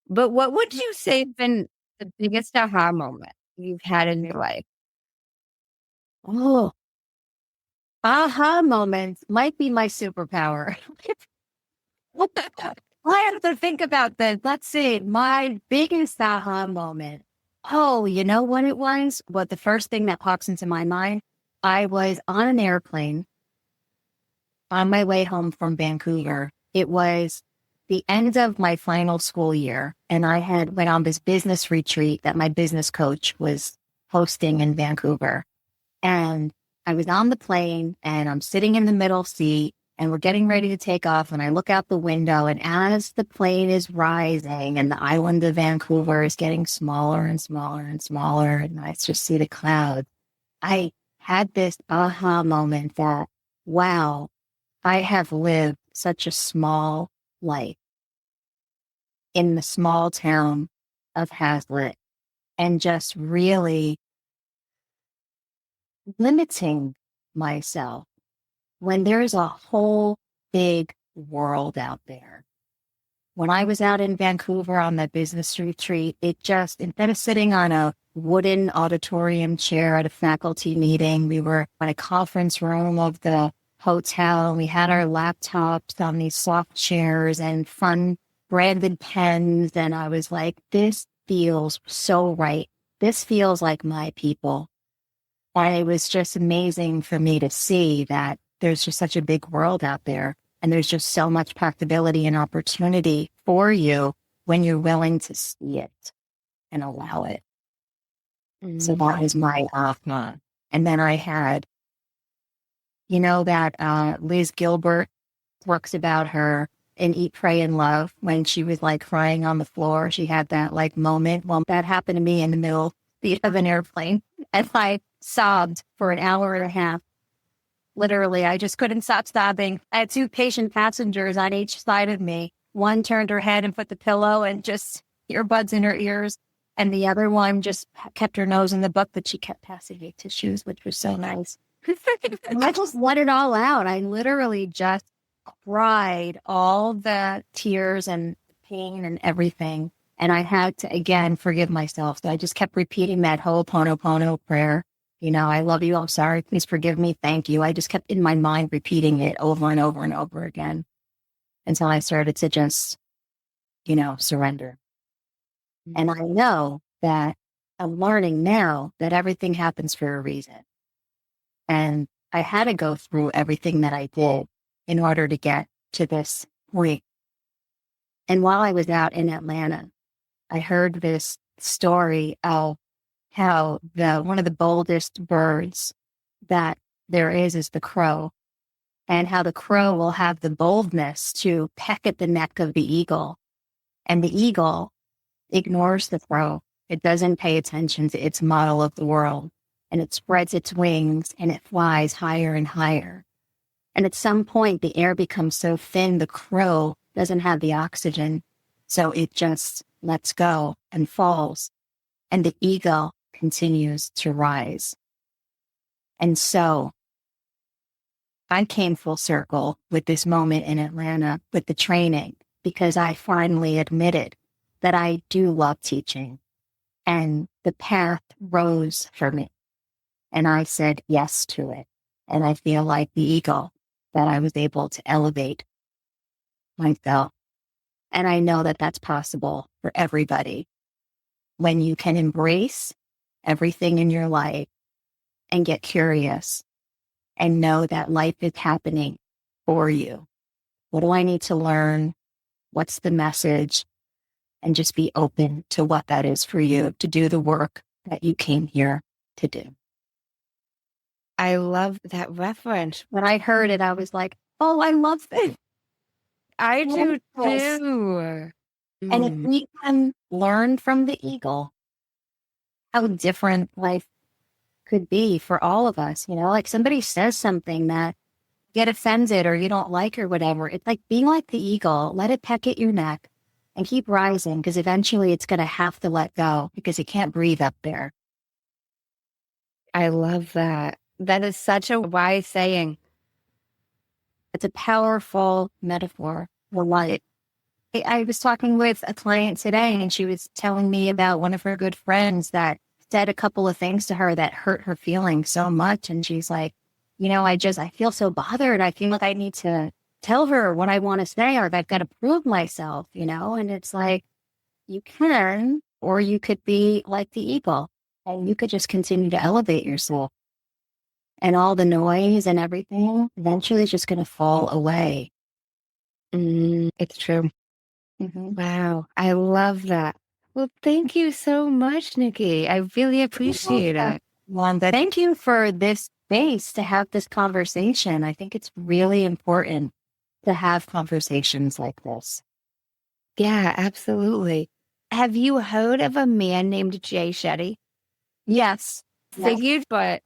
But what would you say has been the biggest aha moment you've had in your life? Oh, aha moments might be my superpower. I have to think about that. Let's see. My biggest aha moment. Oh, you know what it was? What the first thing that pops into my mind? I was on an airplane on my way home from Vancouver. It was the end of my final school year, and I had went on this business retreat that my business coach was hosting in Vancouver. And I was on the plane, and I'm sitting in the middle seat, and we're getting ready to take off. And I look out the window, and as the plane is rising and the island of Vancouver is getting smaller and smaller and smaller, and I just see the clouds, I had this aha moment that, wow, I have lived such a small life in the small town of Hazlitt, and just really limiting myself when there's a whole big world out there. When I was out in Vancouver on that business retreat, it just, instead of sitting on a wooden auditorium chair at a faculty meeting, we were in a conference room of the hotel. We had our laptops on these soft chairs and fun branded pens. And I was like, this feels so right. This feels like my people. And it was just amazing for me to see that there's just such a big world out there. And there's just so much possibility and opportunity for you when you're willing to see it and allow it. So that was my aha. And then I had, you know, that Liz Gilbert works about her in Eat, Pray, and Love, when she was like crying on the floor. She had that like moment. Well, that happened to me in the middle seat of an airplane. And I sobbed for an hour and a half. Literally, I just couldn't stop sobbing. I had 2 patient passengers on each side of me. One turned her head and put the pillow and just earbuds in her ears. And the other one just kept her nose in the book, but she kept passing me tissues, which was so nice. And I just let it all out. I literally just cried all the tears and pain and everything. And I had to, again, forgive myself. So I just kept repeating that Ho'oponopono prayer. You know, I love you. I'm sorry. Please forgive me. Thank you. I just kept in my mind repeating it over and over and over again until I started to just, you know, surrender. And I know that I'm learning now that everything happens for a reason. And I had to go through everything that I did in order to get to this point. And while I was out in Atlanta, I heard this story of how one of the boldest birds that there is the crow, and how the crow will have the boldness to peck at the neck of the eagle. And the eagle ignores the crow. It doesn't pay attention to its model of the world. And it spreads its wings and it flies higher and higher. And at some point, the air becomes so thin, the crow doesn't have the oxygen. So it just lets go and falls. And the eagle continues to rise. And so I came full circle with this moment in Atlanta with the training, because I finally admitted that I do love teaching, and the path rose for me. And I said yes to it. And I feel like the eagle that I was able to elevate myself. And I know that that's possible for everybody when you can embrace everything in your life and get curious and know that life is happening for you. What do I need to learn? What's the message? And just be open to what that is for you to do the work that you came here to do. I love that reference. When I heard it, I was like, oh, I love this. I do Yes. too. And if we can learn from the eagle, how different life could be for all of us, like somebody says something that you get offended or you don't like or whatever. It's like being like the eagle, let it peck at your neck and keep rising, because eventually it's going to have to let go because it can't breathe up there. I love that. That is such a wise saying. It's a powerful metaphor for life. I was talking with a client today and she was telling me about one of her good friends that said a couple of things to her that hurt her feelings so much. And she's like, I feel so bothered. I feel like I need to tell her what I want to say, or I've got to prove myself, and it's like, you can, or you could be like the eagle and you could just continue to elevate yourself. And all the noise and everything eventually is just going to fall away. It's true. Mm-hmm. Wow. I love that. Well, thank you so much, Nikki. I really appreciate it. Wanda, thank you for this space to have this conversation. I think it's really important to have conversations like this. Yeah, absolutely. Have you heard of a man named Jay Shetty? Yes. Figured, but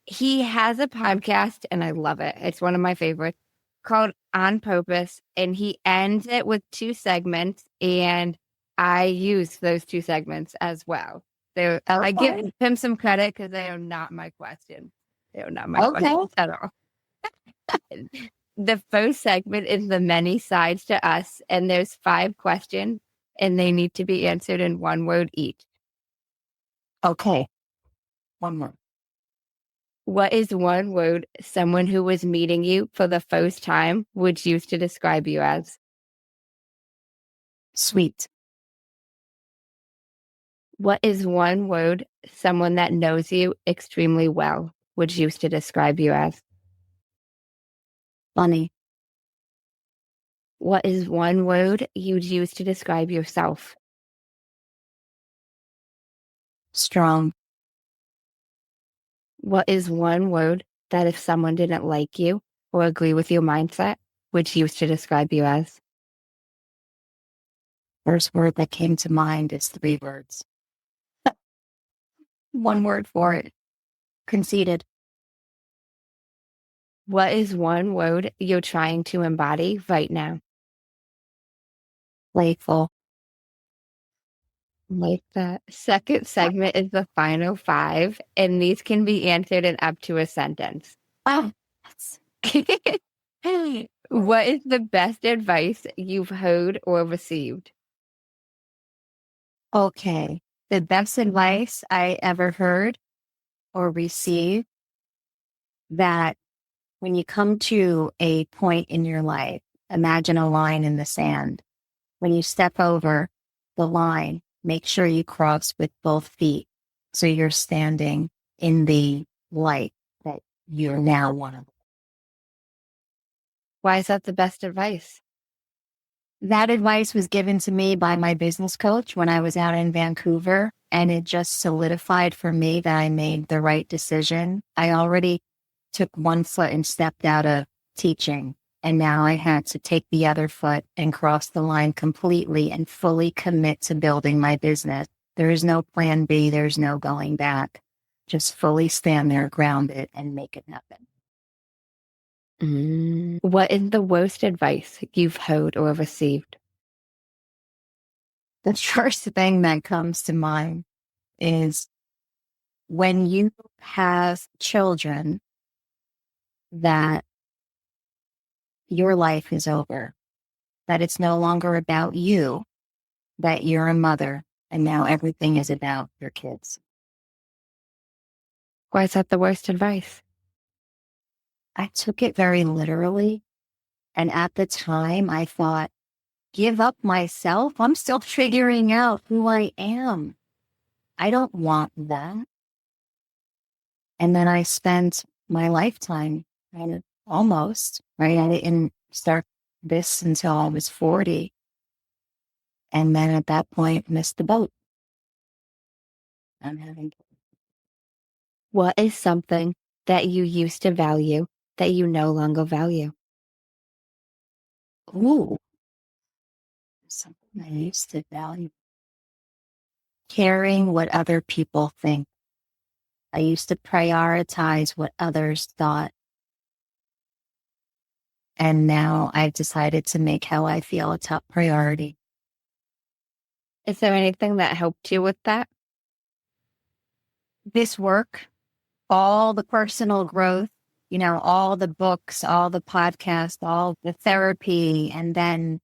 he has a podcast and I love it. It's one of my favorites, called On Purpose. And he ends it with 2 segments. And I use those 2 segments as well. I give him some credit because they are not my question. They are not my questions at all. The first segment is the many sides to us. And there's 5 questions and they need to be answered in 1 word each. Okay. 1 more. What is 1 word someone who was meeting you for the first time would use to describe you as? Sweet. What is 1 word someone that knows you extremely well would use to describe you as? Funny. What is 1 word you'd use to describe yourself? Strong. What is 1 word that if someone didn't like you or agree with your mindset would use to describe you as? First word that came to mind is 3 words. 1 word for it. Conceited. What is 1 word you're trying to embody right now? Playful. Like that. Second segment is the final 5, and these can be answered in up to a sentence. Wow. What is the best advice you've heard or received? Okay. The best advice I ever heard or received, that when you come to a point in your life, imagine a line in the sand. When you step over the line, make sure you cross with both feet so you're standing in the light that you're now one of. Why is that the best advice? That advice was given to me by my business coach when I was out in Vancouver, and it just solidified for me that I made the right decision. I already took 1 foot and stepped out of teaching, and now I had to take the other foot and cross the line completely and fully commit to building my business. There is no plan B. There's no going back. Just fully stand there, grounded, and make it happen. What is the worst advice you've heard or received? The first thing that comes to mind is when you have children, that your life is over, that it's no longer about you, that you're a mother, and now everything is about your kids. Why is that the worst advice? I took it very literally. And at the time, I thought, give up myself. I'm still figuring out who I am. I don't want that. And then I spent my lifetime kind of almost, right? I didn't start this until I was 40. And then at that point, missed the boat. I'm having. What is something that you used to value that you no longer value? Ooh, something I used to value. Caring what other people think. I used to prioritize what others thought. And now I've decided to make how I feel a top priority. Is there anything that helped you with that? This work, all the personal growth, all the books, all the podcasts, all the therapy, and then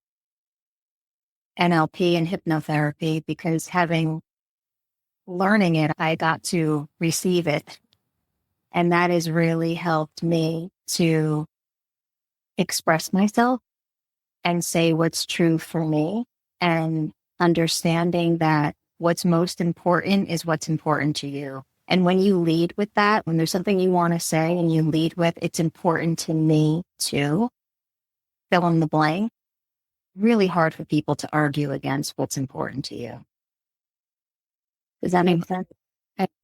NLP and hypnotherapy, because learning it, I got to receive it. And that has really helped me to express myself and say what's true for me, and understanding that what's most important is what's important to you. And when you lead with that, when there's something you want to say and you lead with, it's important to me too, fill in the blank, really hard for people to argue against what's important to you. Does that make sense?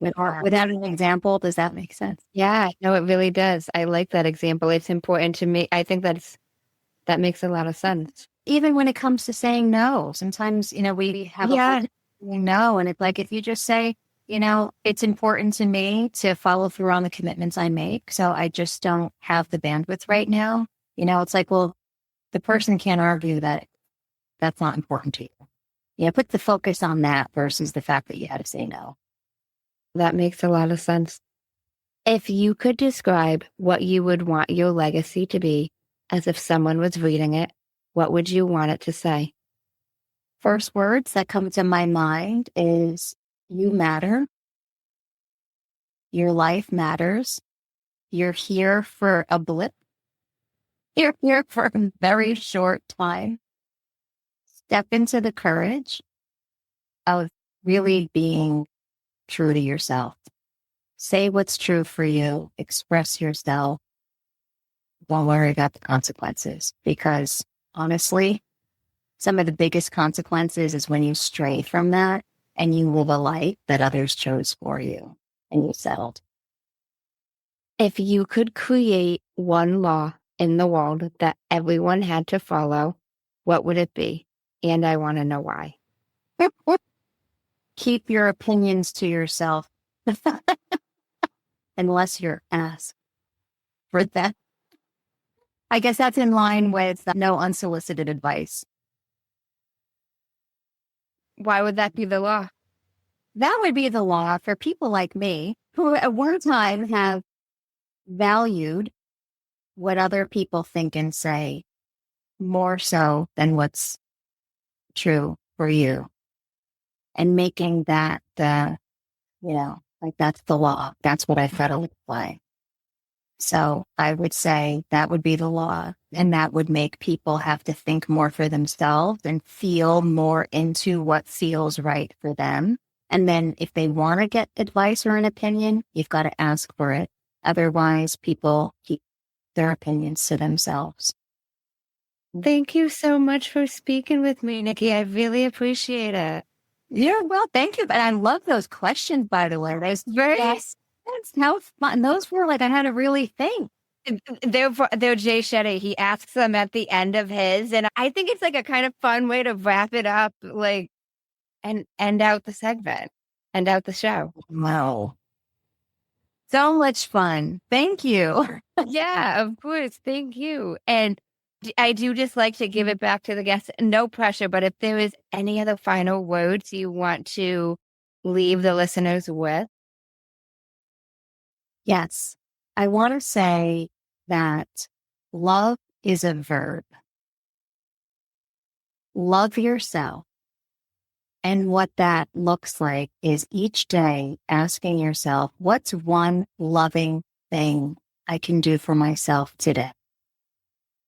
Without an example, does that make sense? Yeah, no, it really does. I like that example. It's important to me. I think that makes a lot of sense. Even when it comes to saying no, sometimes, we have a no, and it's like, if you just say, it's important to me to follow through on the commitments I make, so I just don't have the bandwidth right now. It's like, well, the person can't argue that that's not important to you. Put the focus on that versus the fact that you had to say no. That makes a lot of sense. If you could describe what you would want your legacy to be as if someone was reading it, what would you want it to say? First words that come to my mind is, you matter. Your life matters. You're here for a blip. You're here for a very short time. Step into the courage of really being true to yourself. Say what's true for you. Express yourself. Don't worry about the consequences, because honestly, some of the biggest consequences is when you stray from that and you live a life that others chose for you and you settled. If you could create one law in the world that everyone had to follow, what would it be? And I want to know why. Keep your opinions to yourself unless you're asked for that. I guess that's in line with no unsolicited advice. Why would that be the law? That would be the law for people like me, who at one time have valued what other people think and say more so than what's true for you. And making that, that's the law. That's what I federally apply. So I would say that would be the law. And that would make people have to think more for themselves and feel more into what feels right for them. And then if they want to get advice or an opinion, you've got to ask for it. Otherwise, people keep their opinions to themselves. Thank you so much for speaking with me, Nikki. I really appreciate it. Yeah, well, thank you. But I love those questions, by the way. Those very, that's how fun. Those were like, I had to really think. They're Jay Shetty. He asks them at the end of his, and I think it's like a kind of fun way to wrap it up, like, and end out the segment, end out the show. Wow. So much fun. Thank you. Yeah, of course. Thank you. And I do just like to give it back to the guests. No pressure, but if there is any other final words you want to leave the listeners with. Yes. I want to say that love is a verb. Love yourself. And what that looks like is each day asking yourself, what's one loving thing I can do for myself today?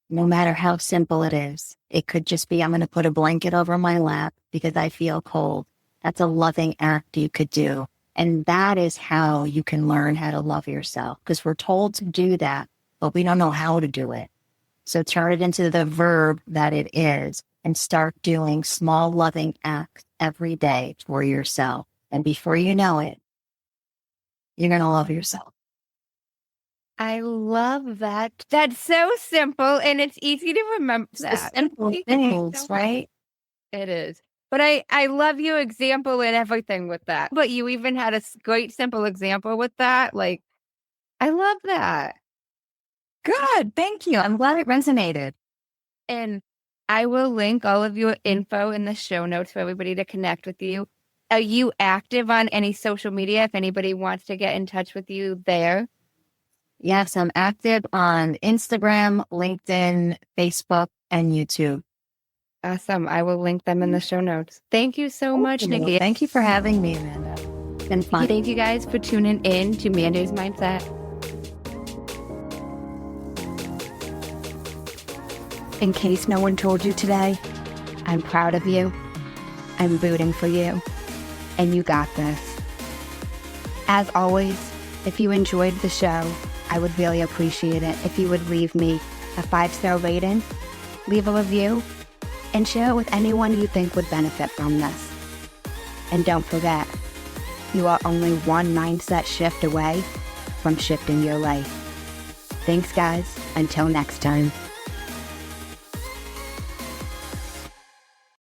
No matter how simple it is. It could just be, I'm going to put a blanket over my lap because I feel cold. That's a loving act you could do. And that is how you can learn how to love yourself, because we're told to do that, but we don't know how to do it. So turn it into the verb that it is and start doing small loving acts every day for yourself. And before you know it, you're going to love yourself. I love that. That's so simple, and it's easy to remember that. Simple things, right? It is. But I love your example and everything with that. But you even had a great simple example with that. Like, I love that. Good. Thank you. I'm glad it resonated. And I will link all of your info in the show notes for everybody to connect with you. Are you active on any social media if anybody wants to get in touch with you there? Yes, I'm active on Instagram, LinkedIn, Facebook, and YouTube. Awesome. I will link them in the show notes. Thank you so much, Nikki. Thank you for having me, Amanda. It's been fun. Thank you guys for tuning in to Manders Mindset. In case no one told you today, I'm proud of you. I'm rooting for you. And you got this. As always, if you enjoyed the show, I would really appreciate it if you would leave me a 5-star rating, leave a review, and share it with anyone you think would benefit from this. And don't forget, you are only one mindset shift away from shifting your life. Thanks, guys. Until next time.